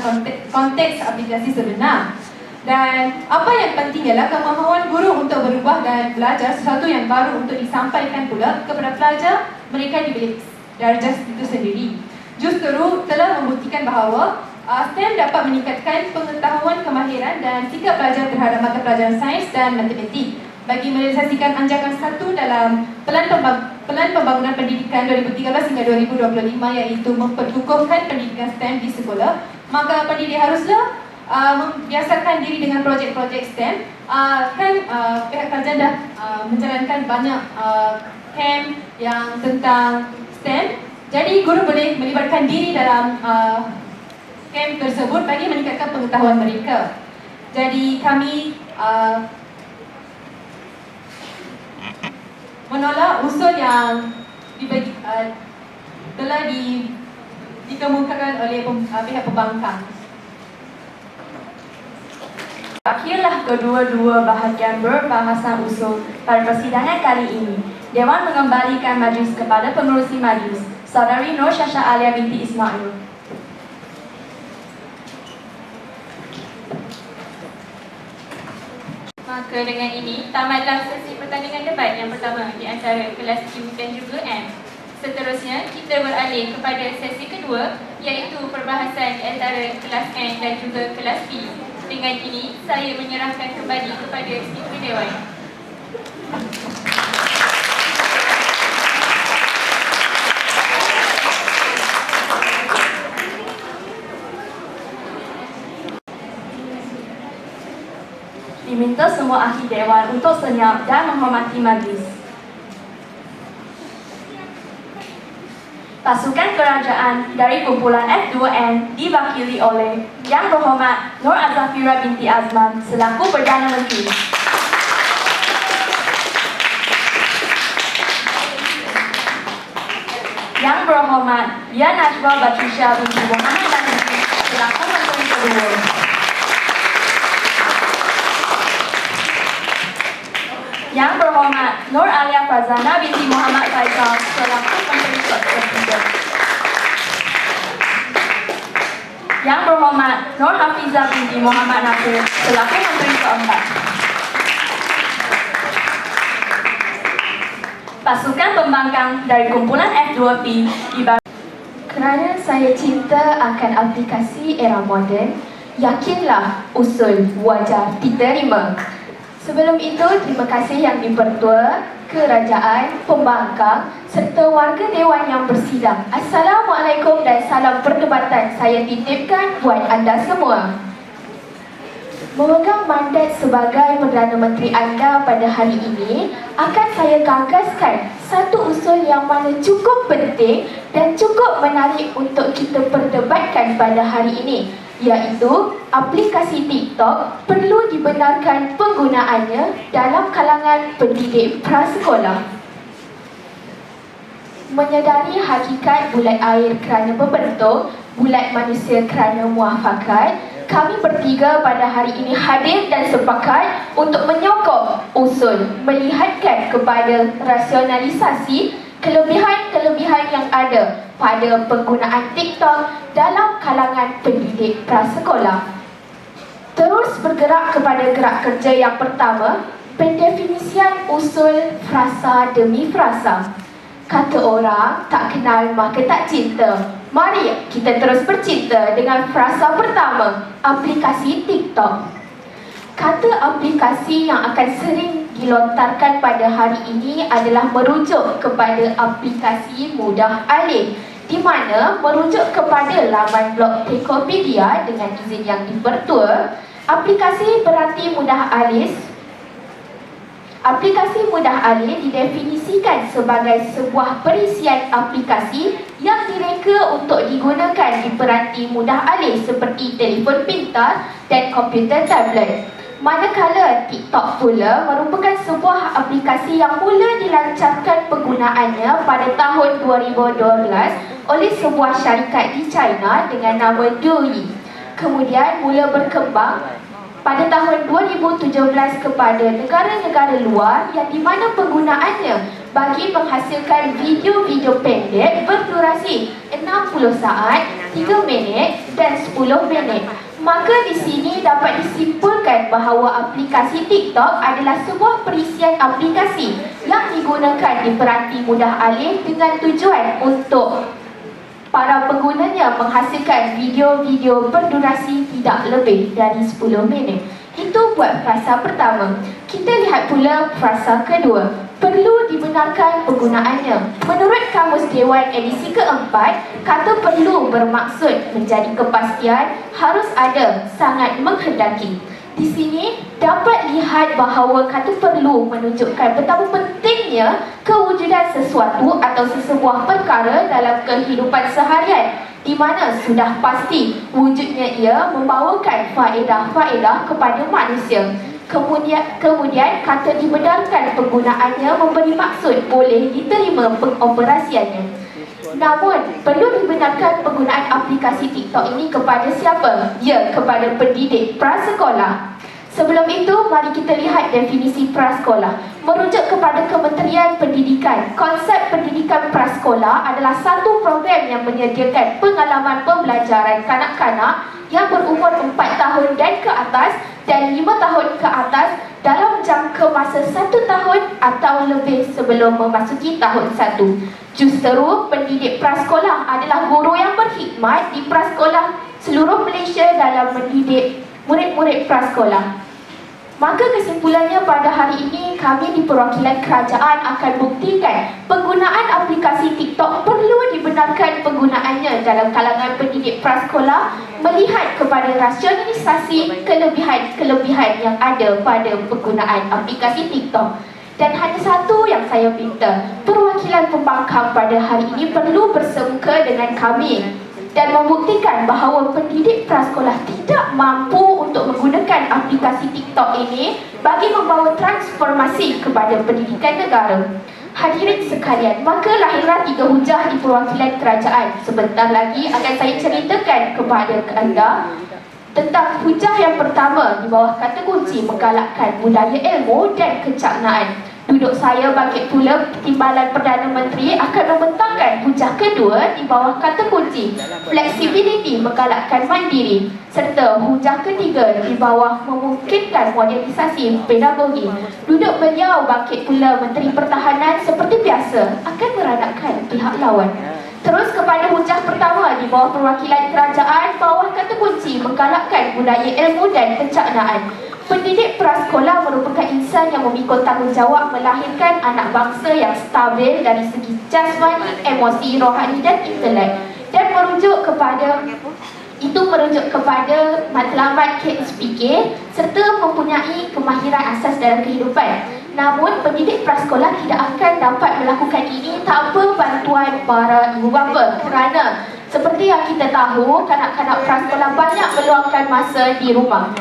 konteks aplikasi sebenar. Dan apa yang penting ialah kemahuan guru untuk berubah dan belajar sesuatu yang baru untuk disampaikan pula kepada pelajar mereka di bilik darjah itu sendiri. Justru telah membuktikan bahawa STEM dapat meningkatkan pengetahuan, kemahiran dan sikap belajar terhadap mata pelajaran sains dan matematik. Bagi merealisasikan anjakan 1 dalam Pelan Pembangunan Pendidikan 2013 hingga 2025, iaitu memperkukuhkan pendidikan STEM di sekolah, maka pendidik haruslah membiasakan diri dengan projek-projek STEM. Pihak kerajaan dah menjalankan banyak camp yang tentang STEM. Jadi guru boleh melibatkan diri dalam camp tersebut bagi meningkatkan pengetahuan mereka. Jadi kami menolak usul yang telah dikemukakan oleh pihak pembangkang. Akhirlah kedua-dua bahagian berbahasan usul pada persidangan kali ini. Dewan mengembalikan majlis kepada pengerusi majlis, Saudari Nur Syasha Alia binti Ismail. Maka dengan ini, tamatlah sesi pertandingan debat yang pertama di antara kelas Q dan juga M. Seterusnya, kita beralih kepada sesi kedua, iaitu perbahasan di antara kelas N dan juga kelas P. Dengan ini, saya menyerahkan kembali kepada Speaker Dewan. Diminta semua ahli dewan untuk senyap dan menghormati majlis. Pasukan kerajaan dari kumpulan F2N diwakili oleh Yang Berhormat Nur Azafira binti Azman selaku Perdana Menteri. Yang Berhormat Yan Najwa Batrisha binti Muhammad Nazmi selaku Menteri Kedua. Yang Berhormat Nur Alia Fazana binti Muhammad Faisal selaku Menteri Ketiga. Yang Berhormat Nur Hafizah binti Muhammad Nasir selaku Menteri Keempat. Pasukan pembangkang dari kumpulan F2P Kerana saya cinta akan aplikasi era moden, yakinlah usul wajar diterima. Sebelum itu, terima kasih Yang di-Pertua, Kerajaan, Pembangkang serta warga Dewan yang bersidang. Assalamualaikum dan salam perdebatan saya titipkan buat anda semua. Memegang mandat sebagai Perdana Menteri anda pada hari ini, akan saya gagaskan satu usul yang mana cukup penting dan cukup menarik untuk kita perdebatkan pada hari ini, iaitu aplikasi TikTok perlu dibenarkan penggunaannya dalam kalangan pendidik prasekolah. Menyedari hakikat bulat air kerana berbentuk, bulat manusia kerana muafakat, kami bertiga pada hari ini hadir dan sepakat untuk menyokong usul melihatkan kepada rasionalisasi kelebihan-kelebihan yang ada pada penggunaan TikTok dalam kalangan pendidik prasekolah. Terus bergerak kepada gerak kerja yang pertama, pendefinisian usul frasa demi frasa. Kata orang, tak kenal maka tak cinta. Mari kita terus bercinta dengan frasa pertama, aplikasi TikTok. Kata aplikasi yang akan sering dilontarkan pada hari ini adalah merujuk kepada aplikasi mudah alih, di mana merujuk kepada laman blog Tokopedia dengan izin Yang di-Pertua. Aplikasi berarti mudah alih. Aplikasi mudah alih didefinisikan sebagai sebuah perisian aplikasi yang direka untuk digunakan di peranti mudah alih seperti telefon pintar dan komputer tablet. Manakala TikTok pula merupakan sebuah aplikasi yang mula dilancarkan penggunaannya pada tahun 2012 oleh sebuah syarikat di China dengan nama Douyi. Kemudian mula berkembang pada tahun 2017 kepada negara-negara luar yang di mana penggunaannya bagi menghasilkan video-video pendek berdurasi 60 saat, 3 minit dan 10 minit. Maka di sini dapat disimpulkan bahawa aplikasi TikTok adalah sebuah perisian aplikasi yang digunakan di peranti mudah alih dengan tujuan untuk para penggunanya menghasilkan video-video berdurasi tidak lebih dari 10 minit. Itu buat frasa pertama. Kita lihat pula frasa kedua. Perlu dibenarkan penggunaannya. Menurut Kamus Dewan edisi keempat, kata perlu bermaksud menjadi kepastian, harus ada, sangat menghendaki. Di sini dapat lihat bahawa kata perlu menunjukkan betapa pentingnya Akhirnya, kewujudan sesuatu atau sesebuah perkara dalam kehidupan seharian di mana sudah pasti wujudnya ia membawakan faedah-faedah kepada manusia. Kemudian kata dibenarkan penggunaannya memberi maksud boleh diterima pengoperasiannya. Namun, perlu dibenarkan penggunaan aplikasi TikTok ini kepada siapa? Ya, kepada pendidik prasekolah. Sebelum itu, mari kita lihat definisi prasekolah. Merujuk kepada Kementerian Pendidikan, konsep pendidikan prasekolah adalah satu program yang menyediakan pengalaman pembelajaran kanak-kanak yang berumur 4 tahun dan ke atas dan 5 tahun ke atas dalam jangka masa 1 tahun atau lebih sebelum memasuki tahun 1. Justeru, pendidik prasekolah adalah guru yang berkhidmat di prasekolah seluruh Malaysia dalam mendidik murid-murid prasekolah. Maka kesimpulannya pada hari ini kami di perwakilan kerajaan akan buktikan penggunaan aplikasi TikTok perlu dibenarkan penggunaannya dalam kalangan pendidik prasekolah melihat kepada rasionalisasi kelebihan-kelebihan yang ada pada penggunaan aplikasi TikTok. Dan hanya satu yang saya minta, perwakilan pembangkang pada hari ini perlu bersemuka dengan kami dan membuktikan bahawa pendidik prasekolah tidak mampu untuk menggunakan aplikasi TikTok ini bagi membawa transformasi kepada pendidikan negara. Hadirin sekalian, maka lahirlah 3 hujah di perwakilan kerajaan. Sebentar lagi akan saya ceritakan kepada anda tentang hujah yang pertama di bawah kata kunci menggalakkan budaya ilmu dan kecaknaan. Duduk saya bangkit pula Timbalan Perdana Menteri akan membentangkan hujah kedua di bawah kata kunci fleksibiliti menggalakkan mandiri, serta hujah ketiga di bawah memungkinkan modernisasi pedagogi. Duduk beliau bangkit pula Menteri Pertahanan seperti biasa akan meranakkan pihak lawan. Terus kepada hujah pertama di bawah perwakilan kerajaan bawah kata kunci menggalakkan budaya ilmu dan kecaknaan. Pendidik prasekolah merupakan insan yang memikul tanggungjawab melahirkan anak bangsa yang stabil dari segi jasmani, emosi, rohani dan intelek, dan merujuk kepada matlamat KSPK serta mempunyai kemahiran asas dalam kehidupan. Namun, pendidik prasekolah tidak akan dapat melakukan ini tanpa bantuan para ibu bapa kerana seperti yang kita tahu, kanak-kanak prasekolah banyak meluangkan masa di rumah.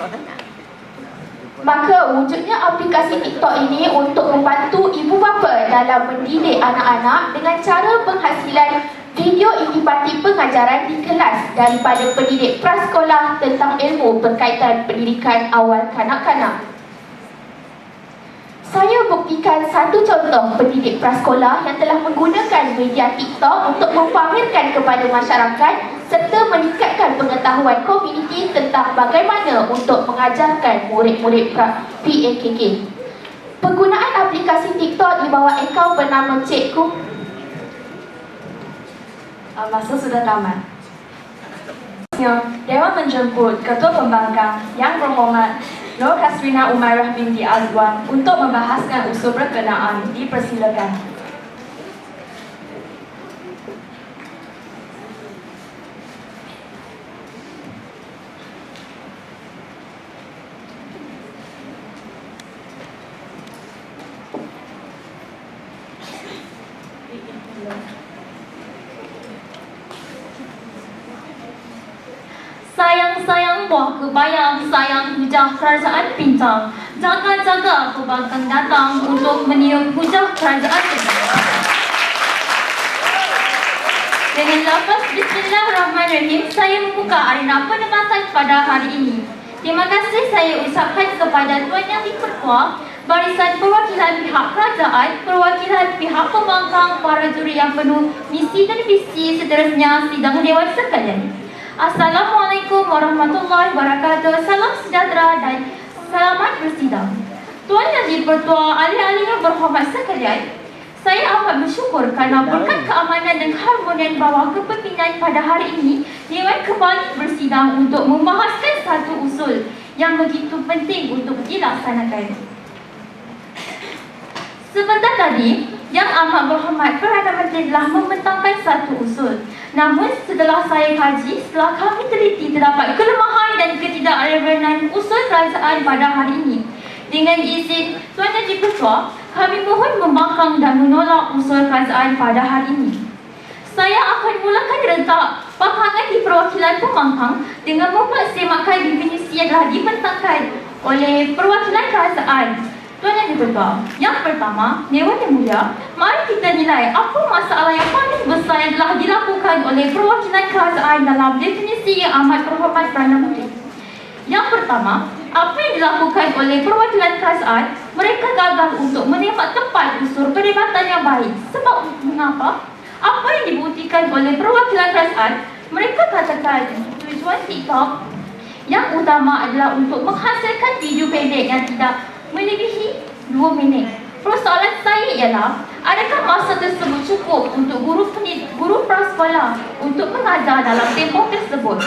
Maka wujudnya aplikasi TikTok ini untuk membantu ibu bapa dalam mendidik anak-anak dengan cara penghasilan video intipati pengajaran di kelas daripada pendidik prasekolah tentang ilmu berkaitan pendidikan awal kanak-kanak. Saya buktikan satu contoh pendidik prasekolah yang telah menggunakan media TikTok untuk mempamerkan kepada masyarakat serta meningkatkan pengetahuan komuniti tentang bagaimana untuk mengajarkan murid-murid PAKK. Penggunaan aplikasi TikTok di bawah akaun bernama Cikgu. Masa sudah tamat. Dewan menjemput Ketua Pembangkang Yang Berhormat Nur Kasrina Umairah binti Azwan untuk membahaskan usul berkenaan. Dipersilakan. Sayang-sayang buah kebayang, sayang hujah kerajaan pincang. Jaga-jaga pembangkang datang untuk meniup hujah kerajaan pincang. Dengan lafaz Bismillahirrahmanirrahim, saya membuka arena perdebatan pada hari ini. Terima kasih saya ucapkan kepada Tuan Yang di-Pertua, barisan perwakilan pihak kerajaan, perwakilan pihak pembangkang, para juri yang penuh misi dan visi, seterusnya sidang dewan sekalian. Assalamualaikum warahmatullahi wabarakatuh. Salam sejahtera dan selamat bersidang. Tuan Yang di-Pertua, ahli-ahli yang berhormat sekalian, saya amat bersyukur kerana berkat keamanan dan keharmonian bawah kepimpinan pada hari ini, Dewan kembali bersidang untuk membahaskan satu usul yang begitu penting untuk dilaksanakan. Sebentar tadi, Yang Amat Berhormat Perdana Menteri telah membentangkan satu usul. Namun setelah saya kaji, setelah kami teliti, terdapat kelemahan dan ketidakrelevanan usul kerajaan pada hari ini. Dengan izin Tuan Yang di-Pertua, Kami mohon membangkang dan menolak usul kerajaan pada hari ini. Saya akan mulakan rentak pakangan di perwakilan pembangkang dengan membuat semakan definisi yang telah dibentangkan oleh perwakilan kerajaan. Tuan Yang di-Pertua, yang pertama, Dewan Yang Mulia, mari kita nilai apa masalah yang paling besar yang telah dilakukan oleh perwakilan kerajaan dalam definisi yang amat berhormat Perdana Menteri. Yang pertama, apa yang dilakukan oleh perwakilan kerajaan, mereka gagal untuk menembak tempat unsur perkhidmatan yang baik. Sebab mengapa? Apa yang dibuktikan oleh perwakilan kerajaan, mereka katakan tujuan TikTok yang utama adalah untuk menghasilkan video pendek yang tidak melebihi 2 minit. Persoalan saya ialah, adakah masa tersebut cukup untuk guru prasekolah untuk mengajar dalam tempoh tersebut?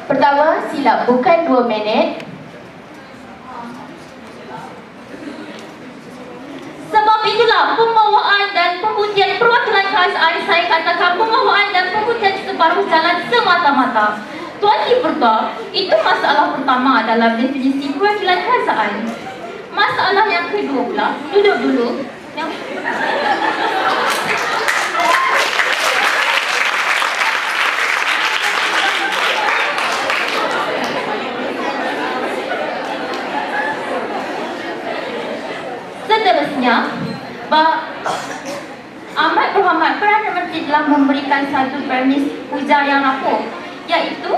Pertama, silap bukan 2 minit. Sebab itulah pembawaan dan pembuktian perwakilan kerajaan, saya katakan pembawaan dan pembuktian separuh jalan semata-mata. Tuan Di-Pertua, itu masalah pertama dalam definisi perwakilan kerajaan. Masalah yang kedua pula, duduk dulu. Seterusnya, amat berhormat Perdana Menteri telah memberikan satu premis hujah yang rapuh, iaitu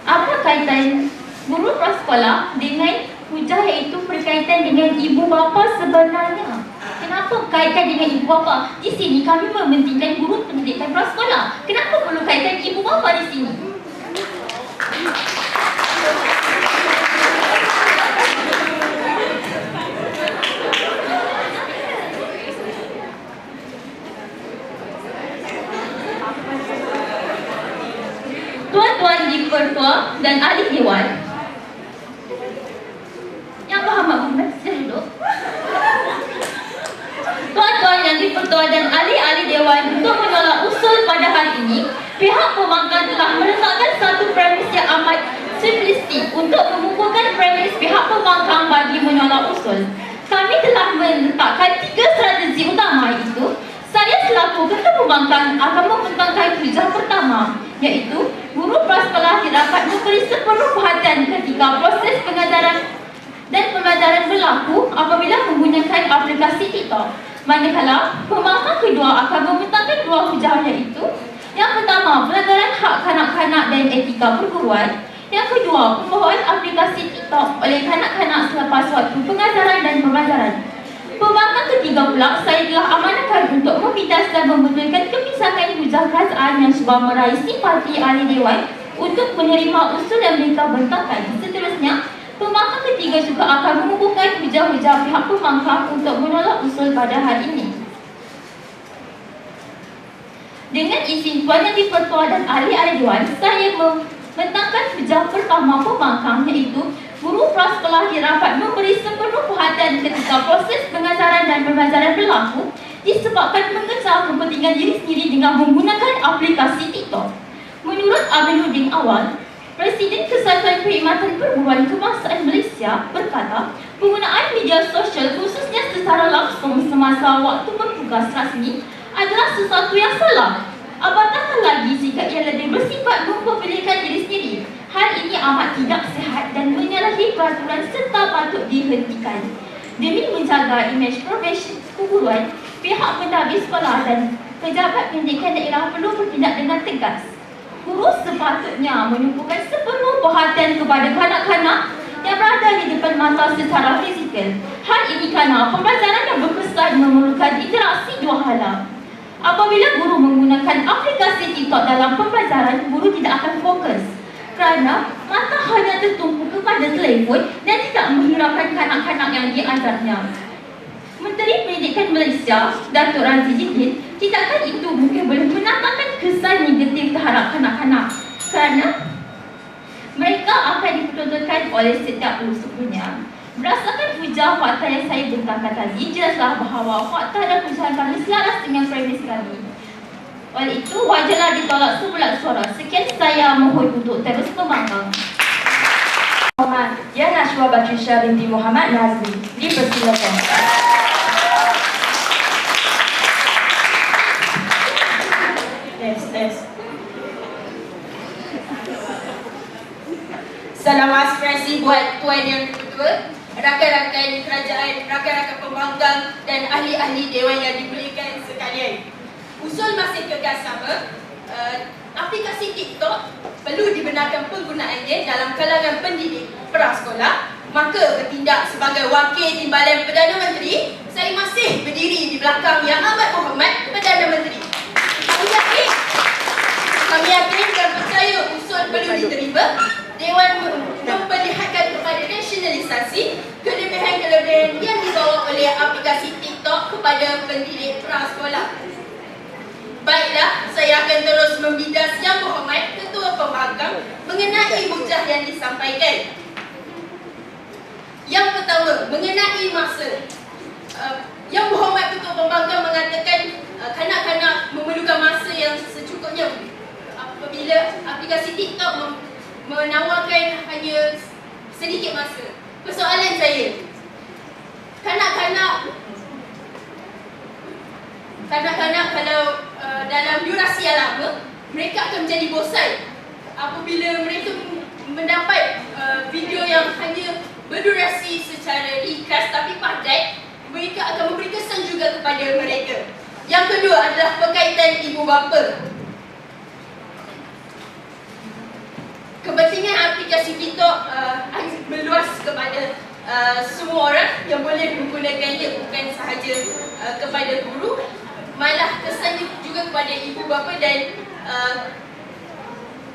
apa kaitan guru prasekolah dengan hujah, iaitu berkaitan dengan ibu bapa sebenarnya. Kenapa kaitan dengan ibu bapa? Di sini kami mementingkan guru pendidikan prasekolah. Kenapa perlu kaitan ibu bapa di sini? Tuan-tuan Di-Pertua dan ahli Dewan yang berhormat, sila duduk. Tuan-tuan yang Di-Pertua dan ahli-ahli Dewan, untuk menolak usul pada hari ini, pihak pembangkang telah meletakkan satu premis yang amat simplistik untuk mengukuhkan premis pihak pembangkang bagi menolak usul. Kami telah meletakkan 3 strategi utama, iaitu saya selaku ketua pembangkang akan membentangkan hujah pertama, iaitu guru prasekolah dapat memberi sepenuh perhatian ketika proses pengajaran dan pembelajaran berlaku apabila menggunakan aplikasi TikTok. Manakala pembangkang kedua akan membentangkan 2 hujah, iaitu yang pertama, pelanggaran hak kanak-kanak dan etika perguruan. Yang kedua, pembawaan aplikasi TikTok oleh kanak-kanak selepas waktu pengajaran dan pembelajaran. Pembangkang ketiga pula, saya telah amanahkan untuk membidas dan membetulkan kebijakan hujah kerajaan yang cuba meraih simpati ahli Dewan untuk menerima usul yang mereka bentangkan. Seterusnya, pembangkang ketiga juga akan mengukuhkan hujah-hujah pihak pembangkang untuk menolak usul pada hari ini. Dengan izin Tuan Yang Di-Pertua dan ahli-ahli Dewan, saya membentangkan hujah pertama pembangkang, iaitu guru prasekolah dapat memberi sepenuh perhatian ketika proses pengajaran dan pembelajaran berlaku disebabkan mengejar kepentingan diri sendiri dengan menggunakan aplikasi TikTok. Menurut Aminuddin Awal, Presiden Kesatuan Perkhidmatan Perguruan Kebangsaan Malaysia berkata, penggunaan media sosial khususnya secara langsung semasa waktu bertugas rasmi adalah sesuatu yang salah. Apatah lagi jika ia lebih bersifat mempopularkan diri sendiri. Hal ini amat tidak sihat dan menyalahi peraturan serta patut dihentikan. Demi menjaga imej profesi keguruan, pihak pentadbir sekolah dan pejabat pendidikan daerah perlu bertindak dengan tegas. Guru sepatutnya menumpukan sepenuh perhatian kepada kanak-kanak yang berada di depan mata secara fizikal. Hal ini kerana pembelajaran yang berkesan memerlukan interaksi 2 hala. Apabila guru menggunakan aplikasi TikTok dalam pembelajaran, guru tidak akan fokus kerana mata hanya tertumpu kepada telefon dan tidak menghiraukan kanak-kanak yang diajarnya. Menteri Pendidikan Malaysia, Datuk Razzie Jekin, tindakan itu mungkin boleh mendatangkan kesan negatif terhadap kanak-kanak kerana mereka akan dipertontonkan oleh setiap usulnya. Berdasarkan hujah fakta yang saya bentangkan tadi, jelaslah bahawa fakta dan hujah kami selaras dengan premis kami. Oleh itu, wajarlah ditolak sebulat suara. Sekian, saya mohon untuk terus membangkang. Yang Dr. Batrisya binti Muhammad Nazri. Dipersilakan. Salam aspirasi buat Tuan Yang Ketua, rakan-rakan kerajaan, rakan-rakan pembangkang dan ahli-ahli dewan yang dimuliakan sekalian. Usul masih kekal sama, aplikasi TikTok perlu dibenarkan penggunaannya dalam kalangan pendidik prasekolah. Maka bertindak sebagai wakil Timbalan Perdana Menteri, saya masih berdiri di belakang Yang Amat Berhormat Perdana Menteri. Kami yakin dan percaya usul perlu diterima. Dewan memperlihatkan kepada nasionalisasi kelebihan-kelebihan yang dibawa oleh aplikasi TikTok kepada pendidik prasekolah. Baiklah, saya akan terus membidas Yang Berhormat Ketua Pembangkang mengenai hujah yang disampaikan. Yang pertama, mengenai masa. Yang Berhormat Ketua Pembangkang mengatakan kanak-kanak memerlukan masa yang secukupnya apabila aplikasi TikTok menawarkan hanya sedikit masa. Persoalan saya, kanak-kanak kalau dalam durasi yang lama, mereka akan menjadi bosan apabila mereka mendapat video yang hanya berdurasi secara ringkas tapi padat. Mereka akan memberi kesan juga kepada mereka. Yang kedua adalah berkaitan ibu bapa. Kepentingan aplikasi TikTok meluas kepada semua orang yang boleh menggunakannya, bukan sahaja kepada guru, malah kesannya juga kepada ibu bapa dan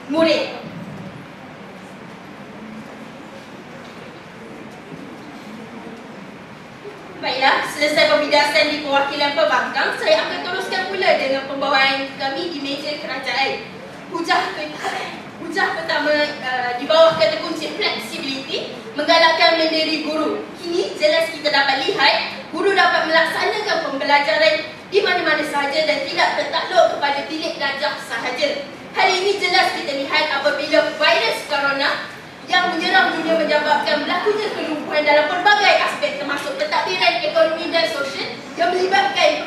murid. Baiklah, selesai pembidasan di perwakilan pembangkang, saya akan teruskan pula dengan pembawaan kami di meja kerajaan. Hujah pertama di bawah kata kunci flexibility, menggalakkan mandiri guru. Kini jelas kita dapat lihat guru dapat melaksanakan pembelajaran di mana-mana sahaja dan tidak tertakluk kepada bilik belajar sahaja. Hal ini jelas kita lihat apabila virus corona yang menyerang dunia menyebabkan berlakunya kelumpuhan dalam pelbagai aspek termasuk pentadbiran ekonomi dan sosial yang melibatkan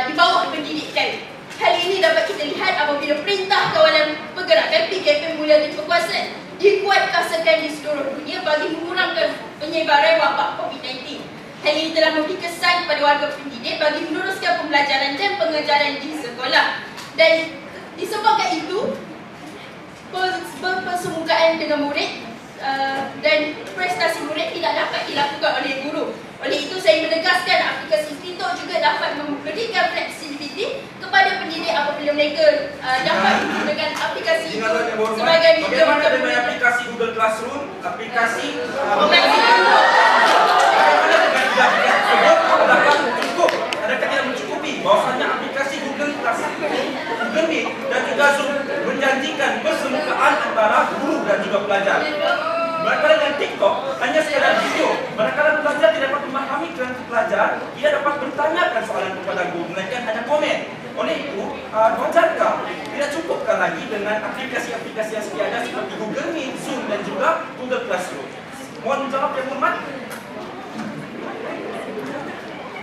di bawah pendidikan. Hal ini dapat kita lihat apabila Perintah Kawalan Pergerakan PKP mula diperkuasa, dikuatkuasakan di seluruh dunia bagi mengurangkan penyebaran wabak COVID-19. Hal ini telah memberi kesan kepada warga pendidik bagi meneruskan pembelajaran dan pengajaran di sekolah. Dan disebabkan itu, persemukaan dengan murid dan prestasi murid tidak dapat dilakukan oleh guru. Oleh itu, saya menegaskan aplikasi TikTok juga dapat memberikan fleksibiliti kepada pendidik apabila mereka dapat menggunakan aplikasi itu sebagai media. Bagaimana dengan aplikasi Google Classroom, aplikasi bagaimana dengan aplikasi tersebut? Adakah cukup? Adakah tidak mencukupi? Bahwasanya aplikasi Google Classroom, Google Meet dan juga Zoom menjanjikan persemukaan antara guru dan juga pelajar. Manakala dengan TikTok hanya sekadar video. Manakala pelajar tidak dapat memahami keresahan pelajar, ia dapat bertanyakan soalan kepada guru, melainkan hanya komen. Oleh itu, wajarkah tidak cukupkan lagi dengan aplikasi-aplikasi yang sedia ada seperti Google Meet, Zoom dan juga Google Classroom? Mohon menjawab Yang Berhormat.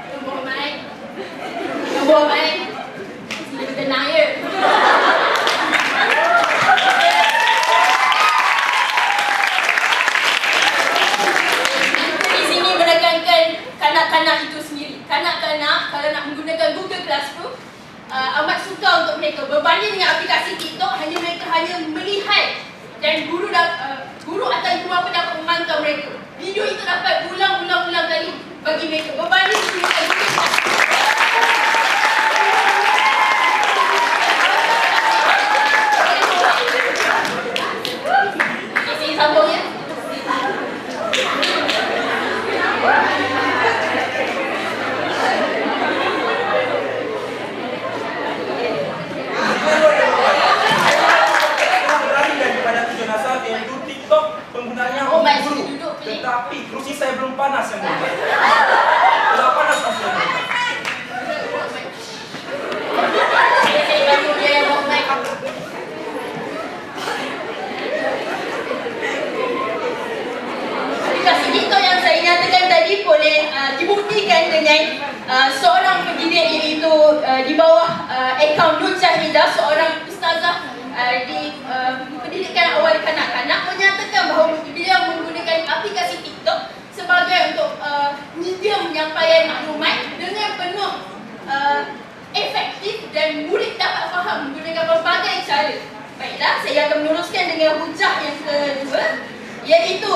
Yang Berhormat, sila tenang ya. Kanak-kanak itu sendiri. Kanak-kanak kalau nak menggunakan Google Classroom amat sukar untuk mereka. Berbanding dengan aplikasi TikTok, mereka hanya melihat dan guru atau ibu bapa dapat memantau mereka. Video itu dapat ulang-ulang kali bagi mereka. Berbanding dengan Google Classroom. Saya sambung ya. Penggunaannya guru, tetapi kerusi saya belum panas Yang Berhormat. Sudah panas Mas Yang Berhormat. Saya bantu dia Yang Berhormat. Aplikasi TikTok dibuktikan dengan seorang pendidik iaitu di bawah akaun Nur Jahidah, seorang ustazah di pendidikan awal kanak-kanak, menyatakan bahawa beliau menggunakan aplikasi TikTok sebagai untuk medium penyampaian maklumat dengan penuh efektif dan murid dapat faham menggunakan berbagai cara. Baiklah, saya akan meneruskan dengan hujah yang kedua, iaitu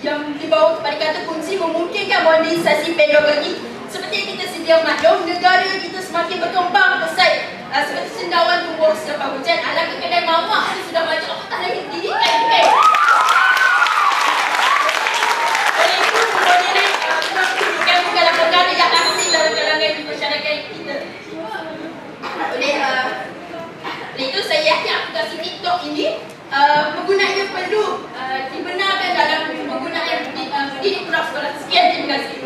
yang dibawa kepada kata kunci memungkinkan modernisasi pedagogi. Seperti yang kita sedia maklum, negara kita semakin berkembang pesat seperti cendawan tumbuh selepas hujan. Alangkah kedai mamak ini sudah banyak apatah lagi pendidikan, bukan? Oleh itu, kemudian bukanlah perkara yang asing dalam kalangan masyarakat kita. Oleh itu, saya yakin aplikasi TikTok ini penggunanya perlu dibenarkan dalam penggunaan pendidik prasekolah. Sekian, terima kasih.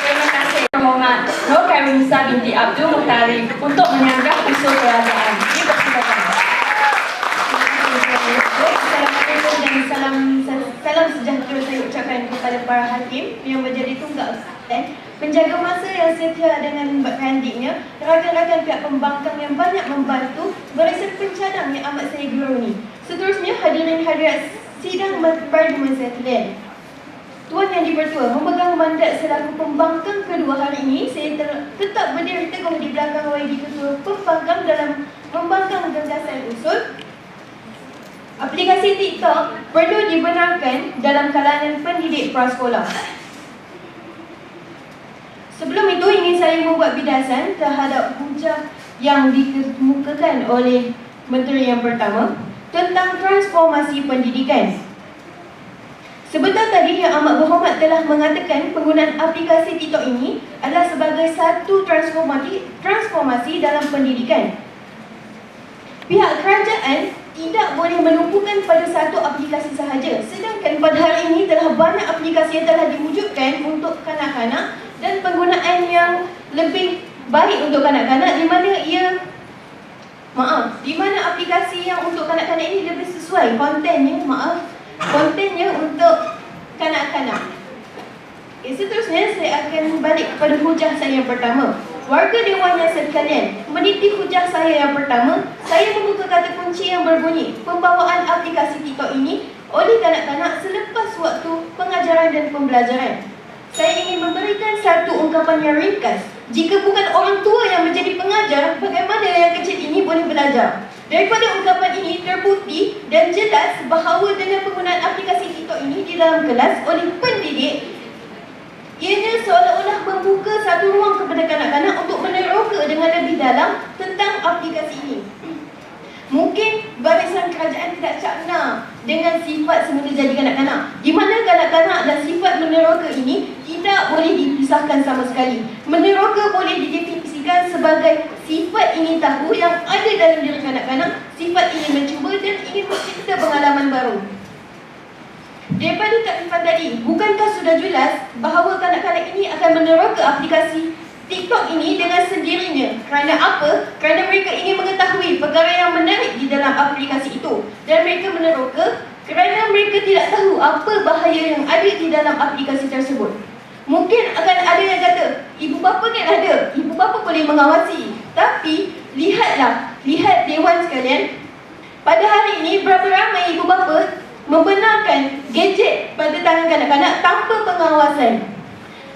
Terima kasih Muhammad Nur Karimisa binti Abdul Muhtarif untuk menyanggah usul kerajaan. Dipersilakan. Assalamualaikum dan salam sejahtera saya ucapkan kepada para hakim yang menjadi tunggak dan menjaga masa yang setia dengan membuatkan diknya, rakan-rakan pihak pembangkang yang banyak membantu, barisan pencadang yang amat saya geruni. Seterusnya, hadirin hadirat sidang Parlimen Settlement. Tuan Yang di-Pertua, memegang mandat selaku pembangkang kedua hari ini, saya tetap berdiri teguh di belakang YB Ketua Pembangkang dalam membangkang gagasan usul aplikasi TikTok perlu dibenarkan dalam kalangan pendidik prasekolah. Sebelum itu, ingin saya membuat bidasan terhadap hujah yang dikemukakan oleh Menteri yang pertama tentang transformasi pendidikan. Sebentar tadi Yang Amat Berhormat telah mengatakan penggunaan aplikasi TikTok ini adalah sebagai satu transformasi dalam pendidikan. Pihak kerajaan tidak boleh menumpukan pada satu aplikasi sahaja, sedangkan pada hari ini telah banyak aplikasi yang telah diwujudkan untuk kanak-kanak dan penggunaan yang lebih baik untuk kanak-kanak, di mana aplikasi yang untuk kanak-kanak ini lebih sesuai kontennya untuk kanak-kanak. Seterusnya saya akan balik kepada hujah saya yang pertama. Warga Dewan yang sekalian, meniti hujah saya yang pertama, saya membuka kata kunci yang berbunyi pembawaan aplikasi TikTok ini oleh kanak-kanak selepas waktu pengajaran dan pembelajaran. Saya ingin memberikan satu ungkapan yang ringkas. Jika bukan orang tua yang menjadi pengajar, bagaimana yang kecil ini boleh belajar? Daripada ungkapan ini terbukti dan jelas bahawa dengan penggunaan aplikasi TikTok ini di dalam kelas oleh pendidik, ianya seolah-olah membuka satu ruang kepada kanak-kanak untuk meneroka dengan lebih dalam tentang aplikasi ini. Mungkin barisan kerajaan tidak cakna dengan sifat semula jadi kanak-kanak, di mana kanak-kanak dan sifat meneroka ini tidak boleh dipisahkan sama sekali. Meneroka boleh didefinisikan sebagai sifat ingin tahu yang ada dalam diri kanak-kanak, sifat ingin mencuba dan ingin mencipta pengalaman baru. Daripada takrifan tadi, bukankah sudah jelas bahawa kanak-kanak ini akan meneroka aplikasi TikTok ini dengan sendirinya? Kerana apa? Kerana mereka ingin mengetahui perkara yang menarik di dalam aplikasi itu. Dan mereka meneroka kerana mereka tidak tahu apa bahaya yang ada di dalam aplikasi tersebut. Mungkin akan ada yang kata, ibu bapa kan ada, ibu bapa boleh mengawasi. Tapi, lihat dewan sekalian, pada hari ini berapa ramai ibu bapa membenarkan gadget pada tangan kanak-kanak tanpa pengawasan.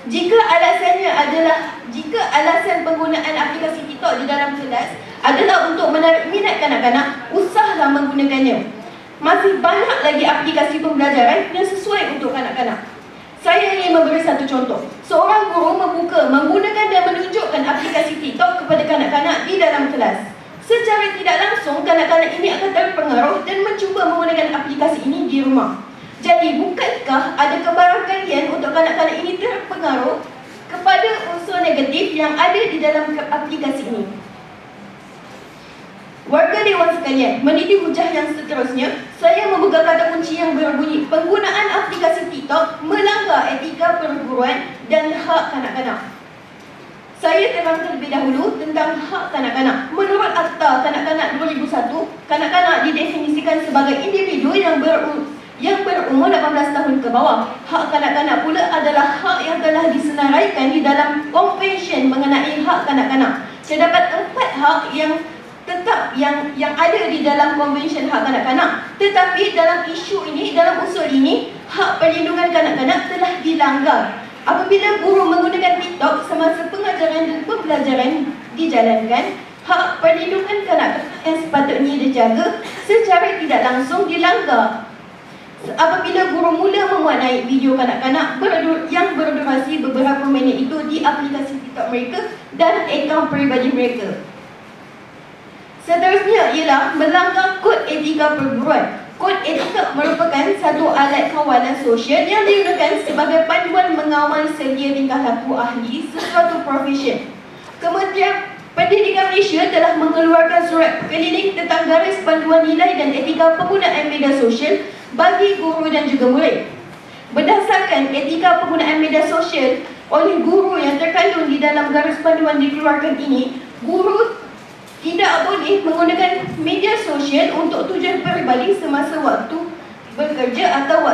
Jika alasan penggunaan aplikasi TikTok di dalam kelas adalah untuk menarik minat kanak-kanak, usahlah menggunakannya. Masih banyak lagi aplikasi pembelajaran yang sesuai untuk kanak-kanak. Saya ingin memberi satu contoh. Seorang guru menggunakan dan menunjukkan aplikasi TikTok kepada kanak-kanak di dalam kelas. Secara tidak langsung, kanak-kanak ini akan terpengaruh dan mencuba menggunakan aplikasi ini di rumah. Jadi, bukankah ada kebaran kalian untuk kanak-kanak ini terpengaruh kepada unsur negatif yang ada di dalam aplikasi ini? Warga Dewan sekalian, meniti hujah yang seterusnya, saya membuka kata kunci yang berbunyi penggunaan aplikasi TikTok melanggar etika perguruan dan hak kanak-kanak. Saya terangkan terlebih dahulu tentang hak kanak-kanak. Menurut Akta Kanak-kanak 2001, kanak-kanak didefinisikan sebagai individu yang berumur 18 tahun ke bawah. Hak kanak-kanak pula adalah hak yang telah disenaraikan di dalam konvensyen mengenai hak kanak-kanak. Terdapat 4 hak yang tetap yang ada di dalam konvensyen hak kanak-kanak. Tetapi dalam isu ini, dalam usul ini, hak perlindungan kanak-kanak telah dilanggar. Apabila guru menggunakan TikTok semasa pengajaran dan pembelajaran dijalankan, hak perlindungan kanak-kanak yang sepatutnya dijaga secara tidak langsung dilanggar. Apabila guru mula memuat naik video kanak-kanak yang berdurasi beberapa minit itu di aplikasi TikTok mereka dan akaun peribadi mereka. Seterusnya ialah melanggar kod etika perguruan. Kod etika merupakan satu alat kawalan sosial yang digunakan sebagai panduan mengawal sedia tingkah laku ahli sesuatu profesi. Kementerian Pendidikan Malaysia telah mengeluarkan surat keliling tentang garis panduan nilai dan etika penggunaan media sosial bagi guru dan juga murid. Berdasarkan etika penggunaan media sosial oleh guru yang terkandung di dalam garis panduan dikeluarkan ini, guru tidak boleh menggunakan media sosial untuk tujuan peribadi semasa waktu bekerja atau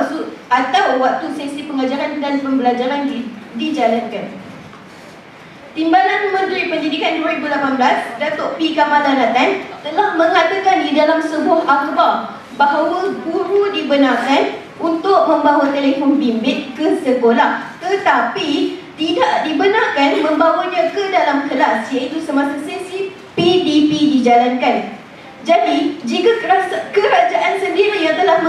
waktu sesi pengajaran dan pembelajaran dijalankan. Timbalan Menteri Pendidikan 2018, Datuk P. Kamalanatan telah mengatakan di dalam sebuah akhbar bahawa guru dibenarkan untuk membawa telefon bimbit ke sekolah, tetapi tidak dibenarkan membawanya ke dalam kelas, iaitu semasa sesi PDP dijalankan. Jadi, jika kerajaan sendiri yang telah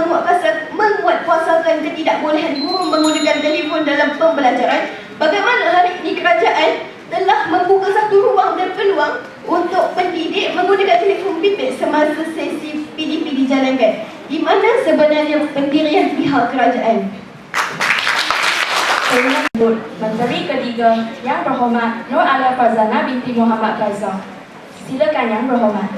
menguatkuasakan ketidakbolehan guru menggunakan telefon dalam pembelajaran, bagaimana hari ini kerajaan telah membuka satu ruang dan peluang untuk pendidik menggunakan telefon bimbit semasa sesi PDP dijalankan? Di mana sebenarnya pendirian pihak kerajaan? Menteri ketiga Yang Berhormat Nur Alia Farzana binti Muhammad Faizal. Silakan Yang Berhormat.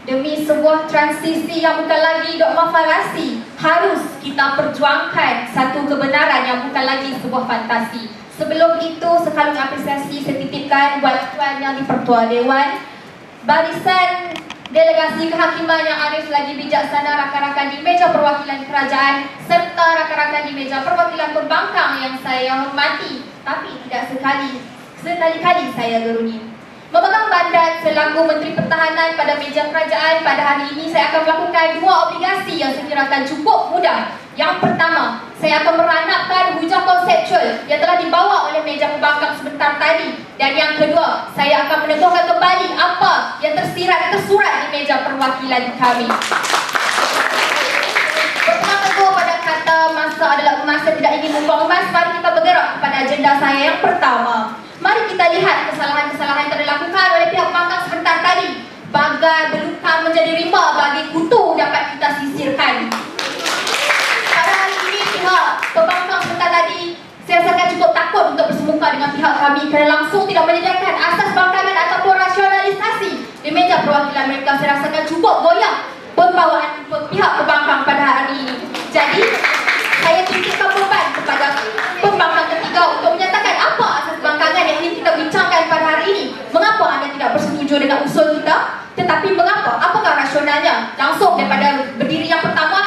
Demi sebuah transisi yang bukan lagi dogma farasi, harus kita perjuangkan satu kebenaran yang bukan lagi sebuah fantasi. Sebelum itu, sekalung apresiasi saya titipkan buat Tuan Yang di-Pertua Dewan, barisan delegasi kehakiman yang arif lagi bijaksana, rakan-rakan di meja perwakilan kerajaan, serta rakan-rakan di meja perwakilan pembangkang yang saya hormati, tapi tidak sekali-kali saya geruni. Memegang mandat selaku Menteri Pertahanan pada meja kerajaan, pada hari ini saya akan melakukan 2 obligasi yang saya kirakan cukup mudah. Yang pertama, saya akan meranapkan hujah konseptual yang telah dibawa oleh meja pembangkang sebentar tadi. Dan yang kedua, saya akan meneguhkan kembali apa yang tersirat dan tersurat di meja perwakilan kami. Berpegang teguh pada kata masa adalah emas dan tidak ingin membuang emas, mari kita bergerak kepada agenda saya yang pertama. Mari kita lihat kesalahan-kesalahan yang telah dilakukan oleh pihak pembangkang sebentar tadi. Bagai belukang menjadi rimba bagi kutu dapat kita sisirkan. Pada hari ini pihak pembangkang sebentar tadi saya rasakan cukup takut untuk bersemuka dengan pihak kami kerana langsung tidak menyediakan asas bangkangan ataupun rasionalisasi di meja perwakilan mereka. Saya rasakan cukup goyah pembawaan pihak pembangkang pada hari ini. Jadi, saya titipkan beban kepada pembangkang ketiga untuk menyatakan apa asas bangkangan yang ingin kita bincangkan pada hari ini. Mengapa anda tidak bersetuju dengan usul kita? Tetapi mengapa? Apakah rasionalnya? Langsung daripada berdiri yang pertama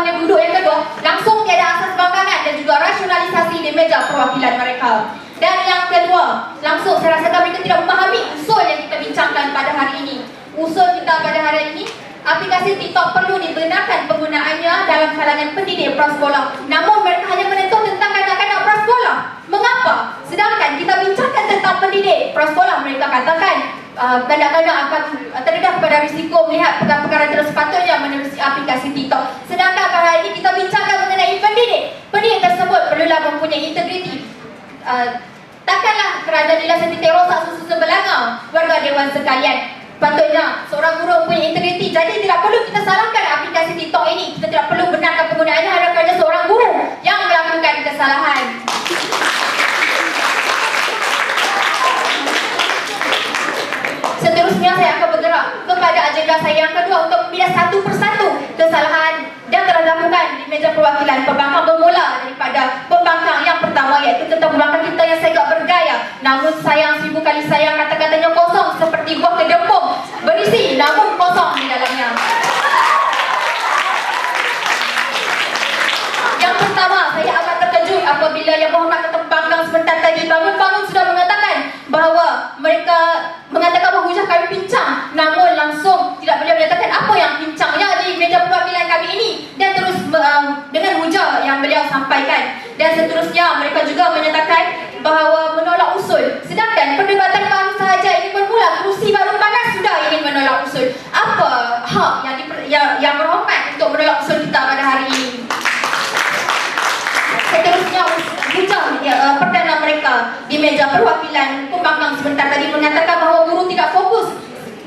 hingga duduk yang kedua, langsung tiada asas bangkangan dan juga rasionalisasi di meja perwakilan mereka. Dan yang kedua, langsung saya rasakan mereka tidak memahami usul yang kita bincangkan pada hari ini. Usul kita pada hari ini, aplikasi TikTok perlu dibenarkan penggunaannya dalam kalangan pendidik prasekolah. Namun mereka hanya menentukan tentang kanak-kanak prasekolah. Mengapa? Sedangkan kita bincangkan tentang pendidik prasekolah, mereka katakan kanak-kanak akan terdedah kepada risiko melihat perkara-perkara yang sepatutnya menerusi aplikasi TikTok. Sedangkan pada hari ini kita bincangkan mengenai pendidik. Pendidik tersebut perlulah mempunyai integriti. Takkanlah kerana nilai sentitik rosak susu sebelanga warga dewan sekalian. Patutnya seorang guru mempunyai integriti. Jadi tidak perlu kita salahkan aplikasi TikTok ini. Kita tidak perlu benarkan penggunaannya hanya kerana seorang guru yang melakukan kesalahan. Seterusnya saya akan bergerak ke kepada agenda saya yang kedua untuk membilas satu persatu kesalahan yang telah dilakukan di meja perwakilan pembangkang, bermula daripada pembangkang yang pertama, iaitu tentang pembangkang kita yang sangat bergaya. Namun sayang, 1000 kali sayang, kata-katanya kosong seperti buah kedempung, berisi namun kosong di dalamnya. Yang pertama, saya amat terkejut apabila Yang Berhormat Ketua Pembangkang sebentar tadi bangun-bangun sudah mengatakan bahawa mereka mengatakan bahawa hujah kami pincang, namun langsung tidak boleh menyatakan apa yang pincangnya di meja perwakilan kami ini, dan terus dengan hujah yang beliau sampaikan. Dan seterusnya mereka juga menyatakan bahawa menolak usul, sedangkan perdebatan baru sahaja ingin bermula, kerusi baru panas sudah ingin menolak usul. Apa hak yang berhormat untuk menolak usul kita pada hari ini? Seterusnya, perdana mereka di meja perwakilan pembangkang sebentar tadi mengatakan bahawa guru tidak fokus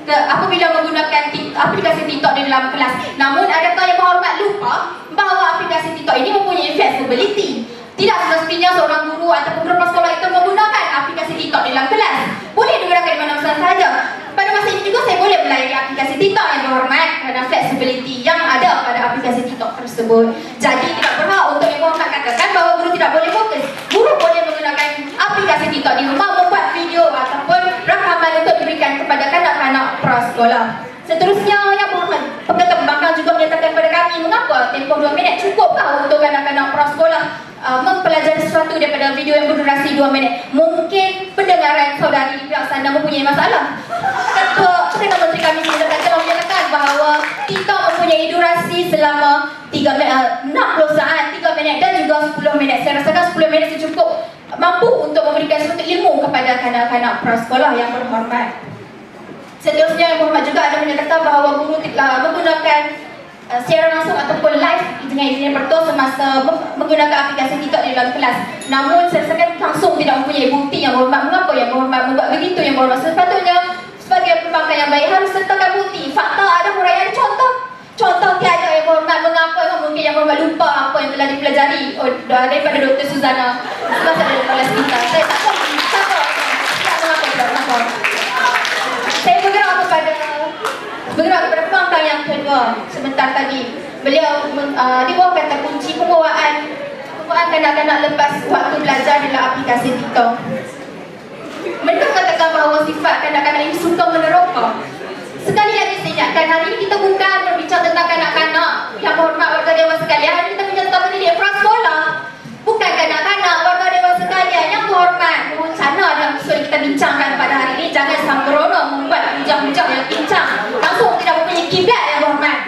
apabila menggunakan aplikasi TikTok di dalam kelas. Namun adakah Yang Berhormat lupa bahawa aplikasi TikTok ini mempunyai flexibility? Tidak semestinya seorang guru ataupun guru prasekolah itu menggunakan aplikasi TikTok di dalam kelas. Boleh digunakan di mana sahaja. Pada masa ini juga saya boleh melayani aplikasi TikTok Yang Berhormat kerana flexibility yang ada pada aplikasi TikTok tersebut. Jadi tidak berhak untuk Yang Berhormat katakan bahawa guru tidak boleh fokus. Guru boleh menggunakan aplikasi TikTok di rumah, membuat video ataupun rakaman untuk diberikan kepada kanak-kanak prasekolah. Seterusnya, Yang Berhormat Pengetua Pembangkang juga menyatakan kepada kami, mengapa tempoh 2 minit cukupkah untuk kanak-kanak prasekolah mempelajari sesuatu daripada video yang berdurasi 2 minit. Mungkin pendengaran saudari di pihak sana mempunyai masalah. Perdana Menteri kami sendiri telah menyatakan bahawa TikTok mempunyai durasi selama 60 saat, 3 minit dan juga 10 minit. Saya rasakan 10 minit cukup mampu untuk memberikan suatu ilmu kepada kanak-kanak prasekolah yang berhormat. Seterusnya, Yang Berhormat juga ada menyatakan bahawa guru menggunakan siaran langsung ataupun live dengan izin Pertua semasa menggunakan aplikasi TikTok di dalam kelas. Namun saya rasakan langsung tidak mempunyai bukti. Yang Berhormat, mengapa Yang Berhormat membuat begitu? Yang Berhormat sepatutnya sebagai pembangkang yang baik harus sertakan bukti, fakta, ada huraian, contoh tiada. Yang Berhormat, mengapa mungkin Yang Berhormat lupa apa yang telah dipelajari daripada Dr. Suzana semasa dalam kelas kita. Saya tak tahu mengapa tidak melapor. Saya bergerak kepada pembangkang yang kedua sebentar tadi. Beliau di bawah kata kunci pembawaan kanak-kanak lepas waktu belajar dalam aplikasi TikTok. Mereka katakan bahawa sifat kanak-kanak ini suka meneroka. Sekali lagi saya ingatkan, hari ini kita bukan berbicara tentang kanak-kanak Yang Berhormat warga dewan sekalian. Hari ini kita bicara tentang pendidik prasekolah, bukan kanak-kanak warga dewan sekalian. Yang Berhormat, mohon sana dalam usul kita bincangkan pada hari ini, jangan sembrono membuat hujah-hujah yang pincang, langsung tidak mempunyai kiblat. Yang Berhormat,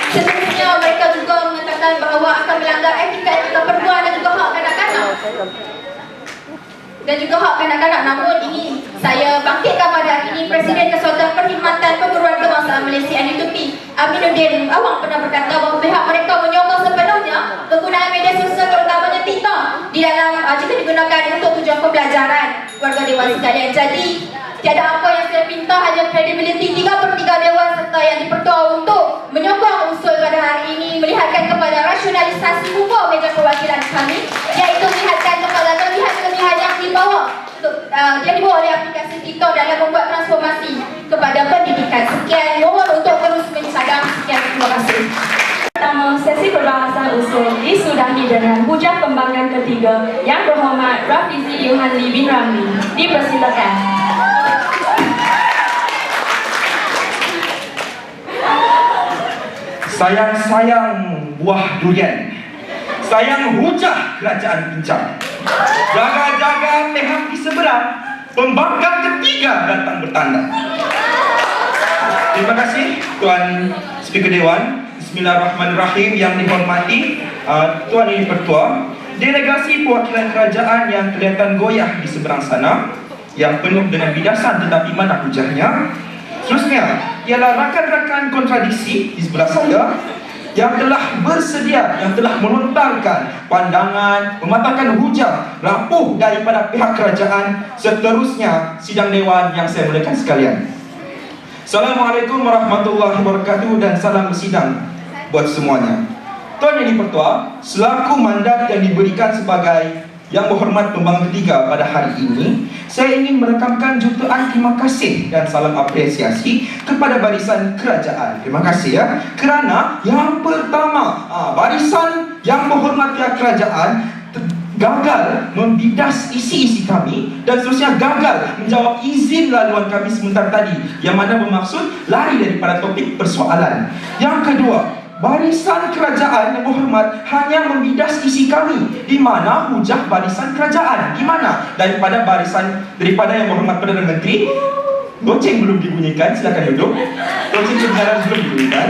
seterusnya mereka juga mengatakan bahawa akan melanggar etika perempuan dan juga hak kanak-kanak namun ini saya bangkitkan pada hari ini. Presiden Kesatuan Perkhidmatan Perguruan Kebangsaan Malaysia NUTP Aminuddin Awang pernah berkata bahawa pihak mereka menyokong sepenuhnya penggunaan media sosial terutamanya TikTok di dalam jika digunakan untuk tujuan pembelajaran warga dewan sekalian. Jadi tiada apa yang saya pinta, hanya kredibiliti 3/3 dewan serta yang dipertua untuk menyokong usul pada hari ini, melihatkan kepada rasionalisasi hukum meja perwakilan kami, iaitu melihatkan kepada kelebihan yang dibawa oleh aplikasi TikTok dalam membuat transformasi kepada pendidikan. Sekian, mohon untuk terus mencadang. Sekian, terima kasih. Pertama, sesi perbahasan usul disudahi dengan hujah pembangkang ketiga Yang Berhormat Rafizi Yohanli bin Ramli. Dipersilakan. Sayang-sayang buah durian, sayang hujah kerajaan pincang. Jaga-jaga pihak di seberang, pembangkang ketiga datang bertanda. Terima kasih Tuan Speaker Dewan. Bismillahirrahmanirrahim. Yang dihormati Tuan Ini Pertua, delegasi perwakilan kerajaan yang kelihatan goyah di seberang sana, yang penuh dengan bidasan tetapi mana hujahnya. Seterusnya ialah rakan-rakan kontradiksi di sebelah saya yang telah bersedia, yang telah melontarkan pandangan, mematahkan hujah rapuh daripada pihak kerajaan. Seterusnya sidang dewan yang saya muliakan sekalian, Assalamualaikum warahmatullahi wabarakatuh dan salam bersidang buat semuanya. Tuan Yang Dipertua, selaku mandat yang diberikan sebagai Yang berhormat Pembangkang Ketiga, pada hari ini saya ingin merakamkan jutaan terima kasih dan salam apresiasi kepada barisan kerajaan. Terima kasih ya. Kerana yang pertama, barisan yang berhormat pihak kerajaan gagal membidas isi-isi kami dan seterusnya gagal menjawab izin laluan kami sebentar tadi, yang mana bermaksud lari daripada topik persoalan. Yang kedua, barisan kerajaan yang berhormat hanya membidas isi kami. Di mana hujah barisan kerajaan? Di mana? Daripada yang berhormat Perdana Menteri. Loceng belum dibunyikan, silakan duduk. Loceng kebenaran belum dibunyikan.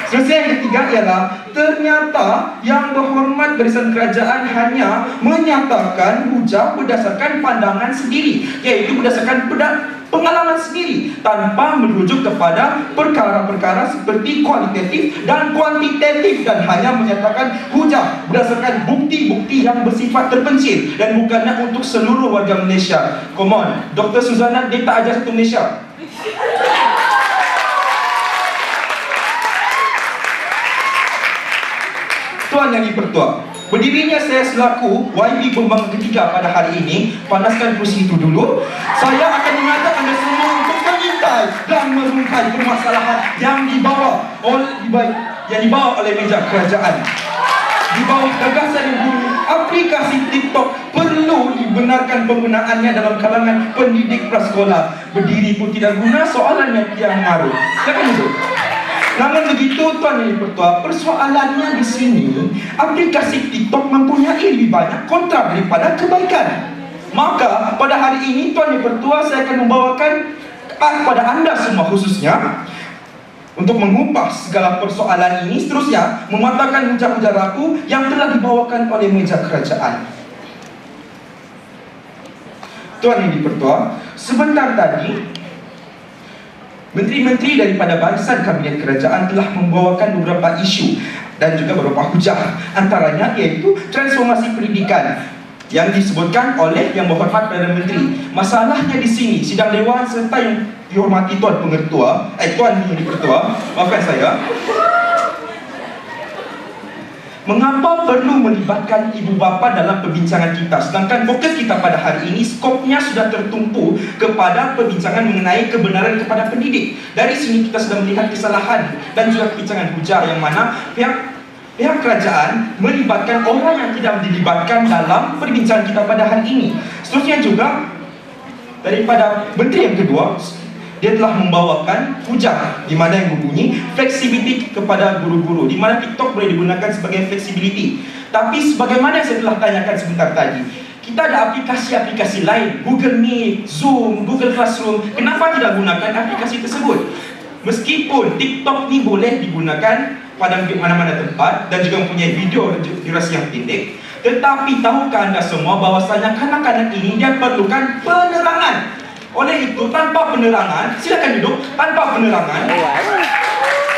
Selesai. Yang ketiga ialah ternyata yang berhormat barisan kerajaan hanya menyatakan hujah berdasarkan pandangan sendiri, iaitu berdasarkan pengalaman sendiri tanpa merujuk kepada perkara-perkara seperti kualitatif dan kuantitatif, dan hanya menyatakan hujah berdasarkan bukti-bukti yang bersifat terpencil dan bukannya untuk seluruh warga Malaysia. Come on, Dr. Suzana, dia tak ajar satu Malaysia. Tuan Yang di-Pertua, berdirinya saya selaku YB Pembangkang Ketiga pada hari ini, panaskan kursi itu dulu. Saya akan mengajak anda semua untuk mengintai dan merungkai permasalahan yang dibawa oleh meja kerajaan. Di bawah gagasan yang bunyi, aplikasi TikTok perlu dibenarkan penggunaannya dalam kalangan pendidik prasekolah. Berdiri pun tidak guna, soalannya tiang ngaruh. Silakan duduk. Namun begitu, Tuan Yang di-Pertua, persoalannya di sini, aplikasi TikTok mempunyai lebih banyak kontra daripada kebaikan. Maka pada hari ini, Tuan Yang di-Pertua, saya akan membawakan kepada anda semua khususnya untuk mengupas segala persoalan ini, seterusnya mematahkan hujah-hujah rapuh yang telah dibawakan oleh meja kerajaan. Tuan Yang di-Pertua, sebentar tadi menteri-menteri daripada barisan kabinet kerajaan telah membawakan beberapa isu dan juga beberapa hujah, antaranya iaitu transformasi pendidikan yang disebutkan oleh Yang Berhormat Perdana Menteri. Masalahnya di sini, sidang dewan serta yang dihormati Tuan Pengetua, Tuan Yang di-Pertua, maafkan saya, mengapa perlu melibatkan ibu bapa dalam perbincangan kita, sedangkan fokus kita pada hari ini skopnya sudah tertumpu kepada perbincangan mengenai kebenaran kepada pendidik. Dari sini kita sudah melihat kesalahan dan juga perbincangan hujah yang mana pihak kerajaan melibatkan orang yang tidak dilibatkan dalam perbincangan kita pada hari ini. Seterusnya juga daripada menteri yang kedua, dia telah membawakan hujah di mana yang berbunyi fleksibiliti kepada guru-guru, di mana TikTok boleh digunakan sebagai fleksibiliti. Tapi sebagaimana yang saya telah tanyakan sebentar tadi, kita ada aplikasi-aplikasi lain, Google Meet, Zoom, Google Classroom. Kenapa tidak gunakan aplikasi tersebut? Meskipun TikTok ni boleh digunakan pada mana-mana tempat dan juga mempunyai video durasi yang pendek, tetapi tahukah anda semua bahawasanya kanak-kanak ini dia perlukan penerangan. Oleh itu, tanpa penerangan, silakan duduk, tanpa penerangan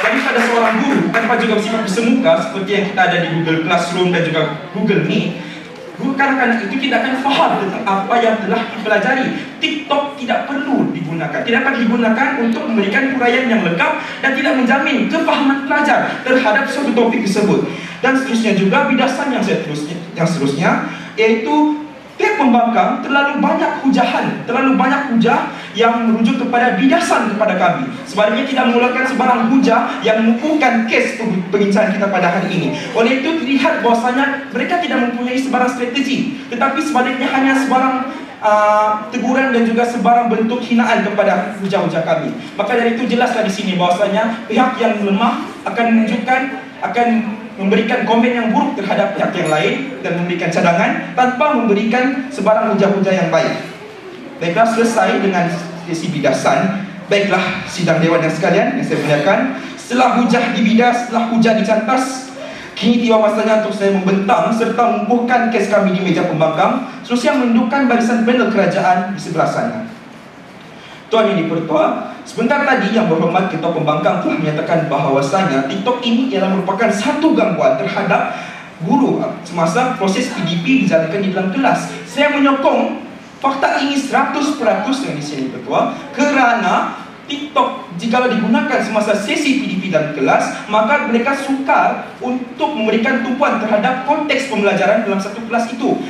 daripada seorang guru, tanpa juga bersifat bersemuka seperti yang kita ada di Google Classroom dan juga Google Meet, guru kanak-kanak itu tidak akan faham tentang apa yang telah dipelajari. TikTok tidak perlu digunakan, tidak dapat digunakan untuk memberikan huraian yang lengkap dan tidak menjamin kefahaman pelajar terhadap suatu topik tersebut. Dan seterusnya juga bidasan yang seterusnya, iaitu pihak pembangkang terlalu banyak hujah yang merujuk kepada bidasan kepada kami. Sebaliknya tidak mengeluarkan sebarang hujah yang mengukuhkan kes perbincangan kita pada hari ini. Oleh itu terlihat bahwasanya mereka tidak mempunyai sebarang strategi, tetapi sebaliknya hanya sebarang teguran dan juga sebarang bentuk hinaan kepada hujah-hujah kami. Maka dari itu jelaslah di sini bahwasanya pihak yang lemah akan memberikan komen yang buruk terhadap pihak yang lain dan memberikan cadangan tanpa memberikan sebarang hujah-hujah yang baik. Baiklah, selesai dengan sesi bidasan. Baiklah, sidang dewan yang sekalian yang saya muliakan, setelah hujah dibidas, setelah hujah dicantas, kini tiba masanya untuk saya membentang serta mengukuhkan kes kami di meja pembangkang, seterusnya menundukkan barisan panel kerajaan di sebelah sana. Tuan Yang di-Pertua, sebentar tadi Yang Berhormat Ketua Pembangkang telah menyatakan bahawasanya TikTok ini ialah merupakan satu gangguan terhadap guru semasa proses PDP dijalankan di dalam kelas. Saya menyokong fakta ini 100% yang di sini, Ketua, kerana TikTok jika digunakan semasa sesi PDP dalam kelas, maka mereka sukar untuk memberikan tumpuan terhadap konteks pembelajaran dalam satu kelas itu.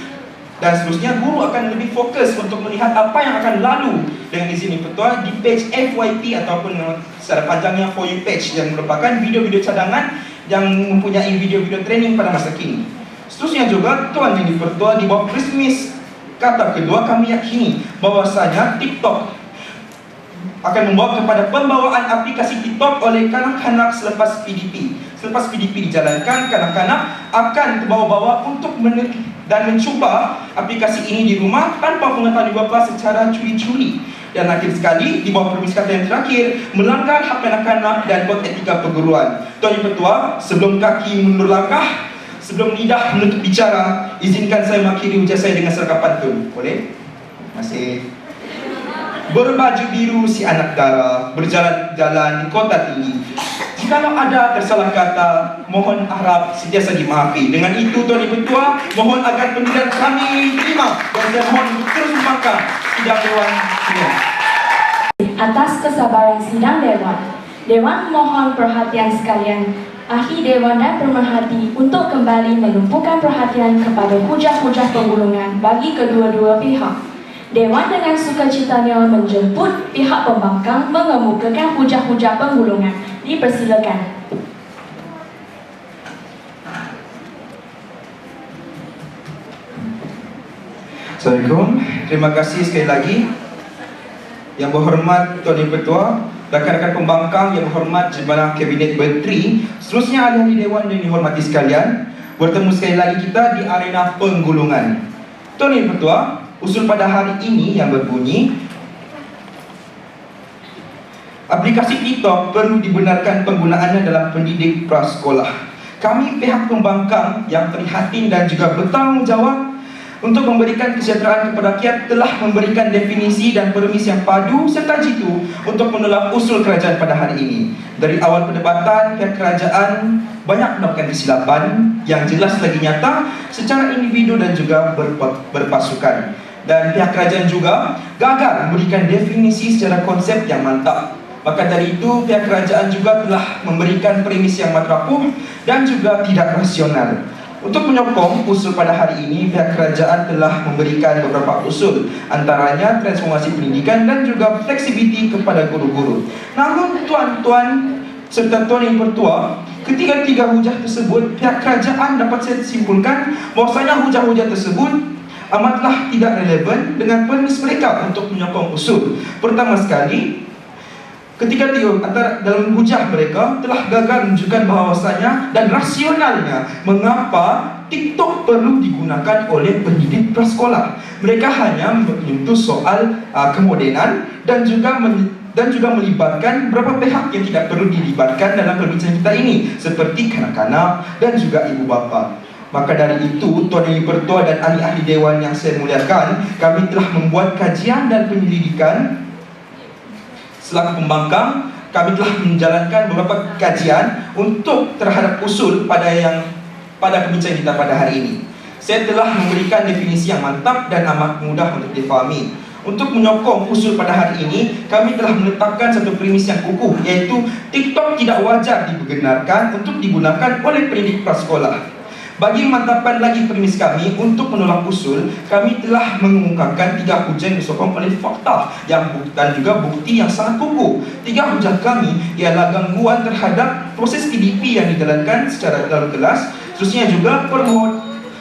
Dan seterusnya, guru akan lebih fokus untuk melihat apa yang akan lalu dengan izin Ibu Ketua di page FYP ataupun secara panjangnya For You page, yang merupakan video-video cadangan yang mempunyai video-video training pada masa kini. Seterusnya juga, Tuan Yang Dipertua, di bawah Krismis kata kedua, kami yakini bahwasanya TikTok akan membawa kepada pembawaan aplikasi TikTok oleh kanak-kanak selepas PDP. Selepas PDP dijalankan, kanak-kanak akan terbawa-bawa untuk dan mencuba aplikasi ini di rumah tanpa pengetahuan bapa secara curi-curi. Dan akhir sekali, di bawah permiskatan yang terakhir, melanggar hak kanak-kanak dan kod etika perguruan. Tuan Yang Ketua, sebelum kaki mundur langkah, sebelum lidah menutup bicara, izinkan saya mengakhiri ujian saya dengan serakapan pantun. Boleh? Terima kasih. Berbaju biru si anak dara, berjalan-jalan di kota tinggi. Jikalau ada tersalah kata, mohon harap sentiasa dimaafkan. Dengan itu, Tuan Ibu Ketua, mohon agar pendirian kami diterima dan saya mohon untuk terus memakai sidang Dewan ini. Atas kesabaran sidang Dewan, Dewan mohon perhatian sekalian. Ahli Dewan dan pemerhati untuk kembali menumpukan perhatian kepada hujah-hujah penggulungan bagi kedua-dua pihak. Dewan dengan sukacitanya menjemput pihak pembangkang mengemukakan hujah-hujah penggulungan. Dipersilakan. Assalamualaikum. Terima kasih sekali lagi. Yang berhormat Tuan Yang Ketua, rakan-rakan pembangkang yang berhormat Jabatan Kabinet Menteri, seterusnya ahli Dewan yang dihormati sekalian, bertemu sekali lagi kita di arena penggulungan. Tuan Yang Ketua, usul pada hari ini yang berbunyi, aplikasi TikTok perlu dibenarkan penggunaannya dalam pendidik prasekolah. Kami pihak pembangkang yang prihatin dan juga bertanggungjawab untuk memberikan kesejahteraan kepada rakyat telah memberikan definisi dan permis yang padu serta jitu untuk menolak usul kerajaan pada hari ini. Dari awal perdebatan, pihak kerajaan banyak melakukan kesilapan yang jelas lagi nyata secara individu dan juga berpasukan. Dan pihak kerajaan juga gagal memberikan definisi secara konsep yang mantap. Maka dari itu, pihak kerajaan juga telah memberikan premis yang matrapuh dan juga tidak rasional. Untuk menyokong usul pada hari ini, pihak kerajaan telah memberikan beberapa usul, antaranya transformasi pendidikan dan juga fleksibiliti kepada guru-guru. Namun tuan-tuan serta tuan yang bertua, ketiga-tiga hujah tersebut, pihak kerajaan dapat saya simpulkan bahwasanya hujah-hujah tersebut amatlah tidak relevan dengan premis mereka untuk menyokong usul. Pertama sekali, ketika antara dalam hujah mereka telah gagal menunjukkan bahawasanya dan rasionalnya mengapa TikTok perlu digunakan oleh pendidik prasekolah. Mereka hanya menyentuh soal kemodenan dan juga melibatkan beberapa pihak yang tidak perlu dilibatkan dalam perbincangan kita ini, seperti kanak-kanak dan juga ibu bapa. Maka dari itu, Tuan Yang Dipertua dan ahli-ahli Dewan yang saya muliakan, kami telah membuat kajian dan penyelidikan. Selaku pembangkang, kami telah menjalankan beberapa kajian untuk terhadap usul pada perbincangan kita pada hari ini. Saya telah memberikan definisi yang mantap dan amat mudah untuk difahami. Untuk menyokong usul pada hari ini, kami telah menetapkan satu premis yang kukuh, yaitu TikTok tidak wajar dibenarkan untuk digunakan oleh pendidik prasekolah. Bagi memantapkan lagi premis kami untuk menolak usul, kami telah mengemukakan 3 hujah yang disokong oleh fakta dan juga bukti yang sangat kukuh. 3 hujah kami ialah gangguan terhadap proses PDP yang dijalankan secara dalam kelas, khususnya juga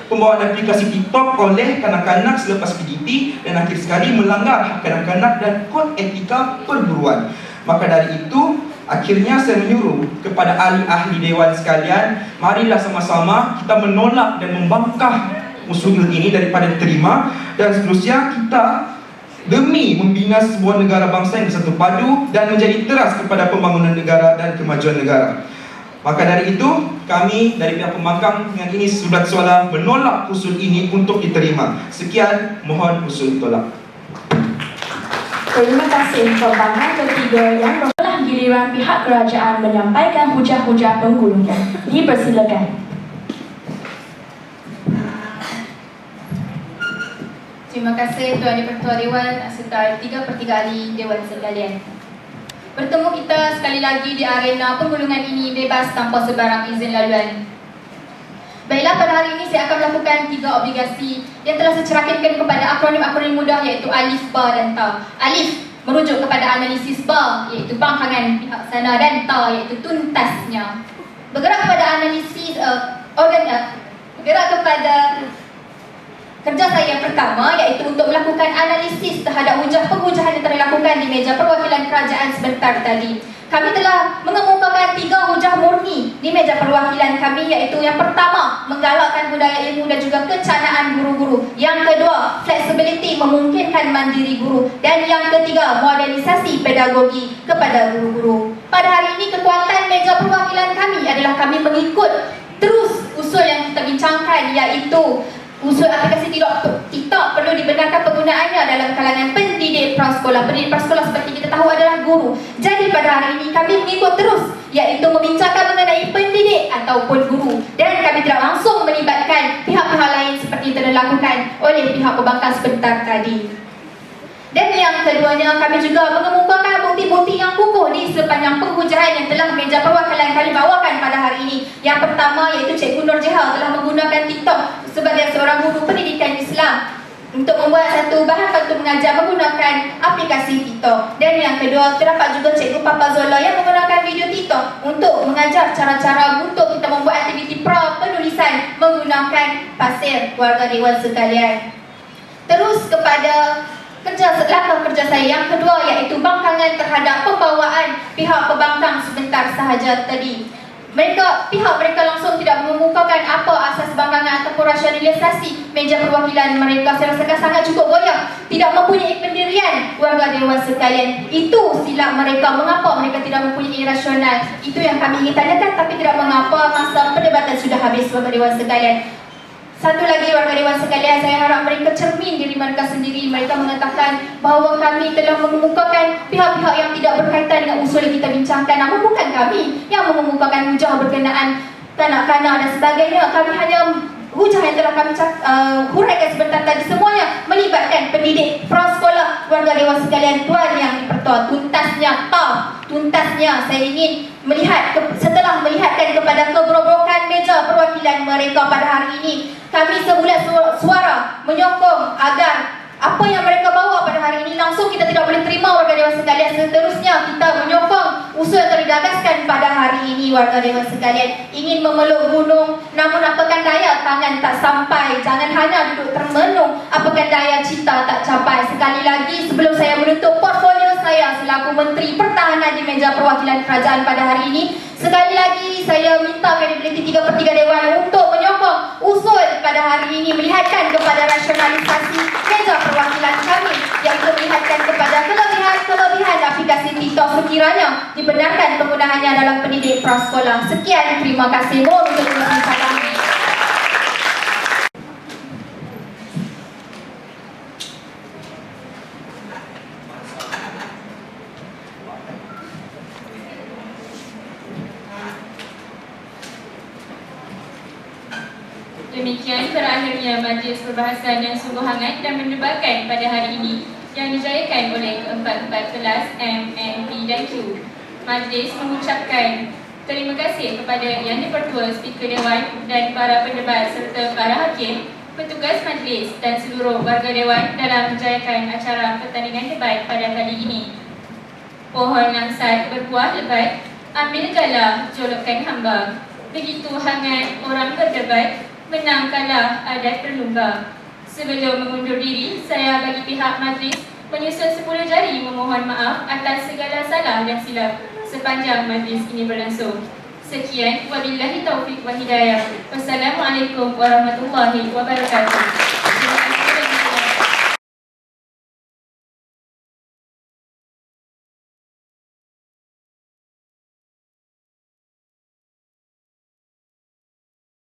pembawaan aplikasi TikTok oleh kanak-kanak selepas PDP, dan akhir sekali melanggar hak kanak-kanak dan kod etika perguruan. Maka dari itu, akhirnya saya menyuruh kepada ahli-ahli Dewan sekalian, marilah sama-sama kita menolak dan membangkah usul ini daripada diterima, dan seterusnya kita demi membina sebuah negara bangsa yang bersatu padu dan menjadi teras kepada pembangunan negara dan kemajuan negara. Maka dari itu, kami dari pihak pembangkang dengan ini surat suara menolak usul ini untuk diterima. Sekian, mohon usul tolak. Terima kasih. Pembangkang ketiga yang berbelah giliran pihak kerajaan menyampaikan hujah-hujah penggulungan. Dipersilakan. Terima kasih Tuan Yang-Pertua Dewan serta 3/3 ahli Dewan sekalian. Bertemu kita sekali lagi di arena penggulungan ini bebas tanpa sebarang izin laluan. Baiklah, pada hari ini saya akan melakukan 3 obligasi yang telah saya cerahkan kepada akronim-akronim mudah iaitu alif, ba dan ta. Alif merujuk kepada analisis, ba iaitu bangkangan pihak sana, dan ta iaitu tuntasnya. Bergerak kepada analisis bergerak kepada kerja saya yang pertama iaitu untuk melakukan analisis terhadap penghujahan yang telah dilakukan di meja perwakilan kerajaan sebentar tadi. Kami telah mengemukakan 3 hujah murni di meja perwakilan kami iaitu yang pertama, menggalakkan budaya ilmu dan juga kecanaan guru-guru. Yang kedua, flexibility, memungkinkan mandiri guru. Dan yang ketiga, modernisasi pedagogi kepada guru-guru. Pada hari ini kekuatan meja perwakilan kami adalah kami mengikut terus usul yang kita bincangkan iaitu usul aplikasi TikTok perlu dibenarkan penggunaannya dalam kalangan pendidik prasekolah. Pendidik prasekolah seperti kita tahu adalah guru. Jadi pada hari ini kami mengikut terus iaitu membincangkan mengenai pendidik ataupun guru, dan kami tidak langsung melibatkan pihak-pihak lain seperti yang telah dilakukan oleh pihak pembangkang sebentar tadi. Dan yang keduanya, kami juga mengemukakan bukti-bukti yang kukuh di sepanjang penghujahan yang telah meja perwakilan kami bawakan pada hari ini. Yang pertama iaitu Cikgu Nur Jihal telah menggunakan TikTok sebagai seorang guru pendidikan Islam untuk membuat satu bahan untuk mengajar menggunakan aplikasi TikTok. Dan yang kedua, terdapat juga Cikgu Papa Zola yang menggunakan video TikTok untuk mengajar cara-cara untuk kita membuat aktiviti penulisan menggunakan pasir, warga dewan sekalian. Terus kepada langkah kerja saya yang kedua iaitu bangkangan terhadap pembawaan pihak pembangkang sebentar sahaja tadi. Pihak mereka langsung tidak mengemukakan apa asas bangkangan ataupun rasionalisasi meja perwakilan mereka. Saya rasakan sangat cukup goyah, tidak mempunyai pendirian warga dewan sekalian. Itu silap mereka. Mengapa mereka tidak mempunyai rasional? Itu yang kami ingin tanyakan, tapi tidak mengapa masa perdebatan sudah habis warga dewan sekalian. Satu lagi warga dewan sekalian, saya harap mereka cermin diri mereka sendiri. Mereka mengatakan bahawa kami telah mengemukakan pihak-pihak yang tidak berkaitan dengan usul yang kita bincangkan. Namun bukan kami yang mengemukakan hujah berkenaan kanak-kanak dan sebagainya. Kami hanya hujah yang telah kami huraikan sebentar tadi semuanya melibatkan pendidik prasekolah. Warga dewan sekalian, tuan yang dipertua, tuntasnya saya ingin melihat setelah melihatkan kepada keberobrokan meja perwakilan mereka pada hari ini, kami sebulat suara menyokong agar apa yang mereka bawa pada hari ini langsung kita tidak boleh terima warga dewan sekalian. Seterusnya kita menyokong usul yang terdagaskan pada hari ini warga dewan sekalian. Ingin memeluk gunung, namun apakan daya tangan tak sampai. Jangan hanya duduk termenung, apakan daya cita tak capai. Sekali lagi sebelum saya menutup portfolio saya selaku Menteri Pertahanan di meja perwakilan kerajaan pada hari ini, sekali lagi saya minta kredibiliti 3/3 Dewan untuk menyokong usul pada hari ini, melihatkan kepada rasionalisasi meja perwakilan kami, iaitu melihatkan kepada kelebihan aplikasi TikTok sekiranya dibenarkan penggunaannya dalam pendidik prasekolah. Sekian, terima kasih. Mohon untuk dipersilakan. Demikian berakhirnya majlis perbahasan yang sungguh hangat dan mendebarkan pada hari ini yang dijayakan oleh keempat-empat kelas M, N, P dan Q. Majlis mengucapkan terima kasih kepada Yang di-Pertua Speaker Dewan dan para pendebat serta para hakim, petugas majlis dan seluruh warga Dewan dalam menjayakan acara pertandingan debat pada kali ini. Pohon langsat berbuah lebat, ambil galah jolokkan hamba. Begitu hangat orang berdebat, menang kalah adat berlumba. Sebelum mengundur diri, saya bagi pihak majlis menyusul 10 jari memohon maaf atas segala salah dan silap sepanjang majlis ini berlangsung. Sekian, wabillahi taufiq wa hidayah. Wassalamualaikum warahmatullahi wabarakatuh.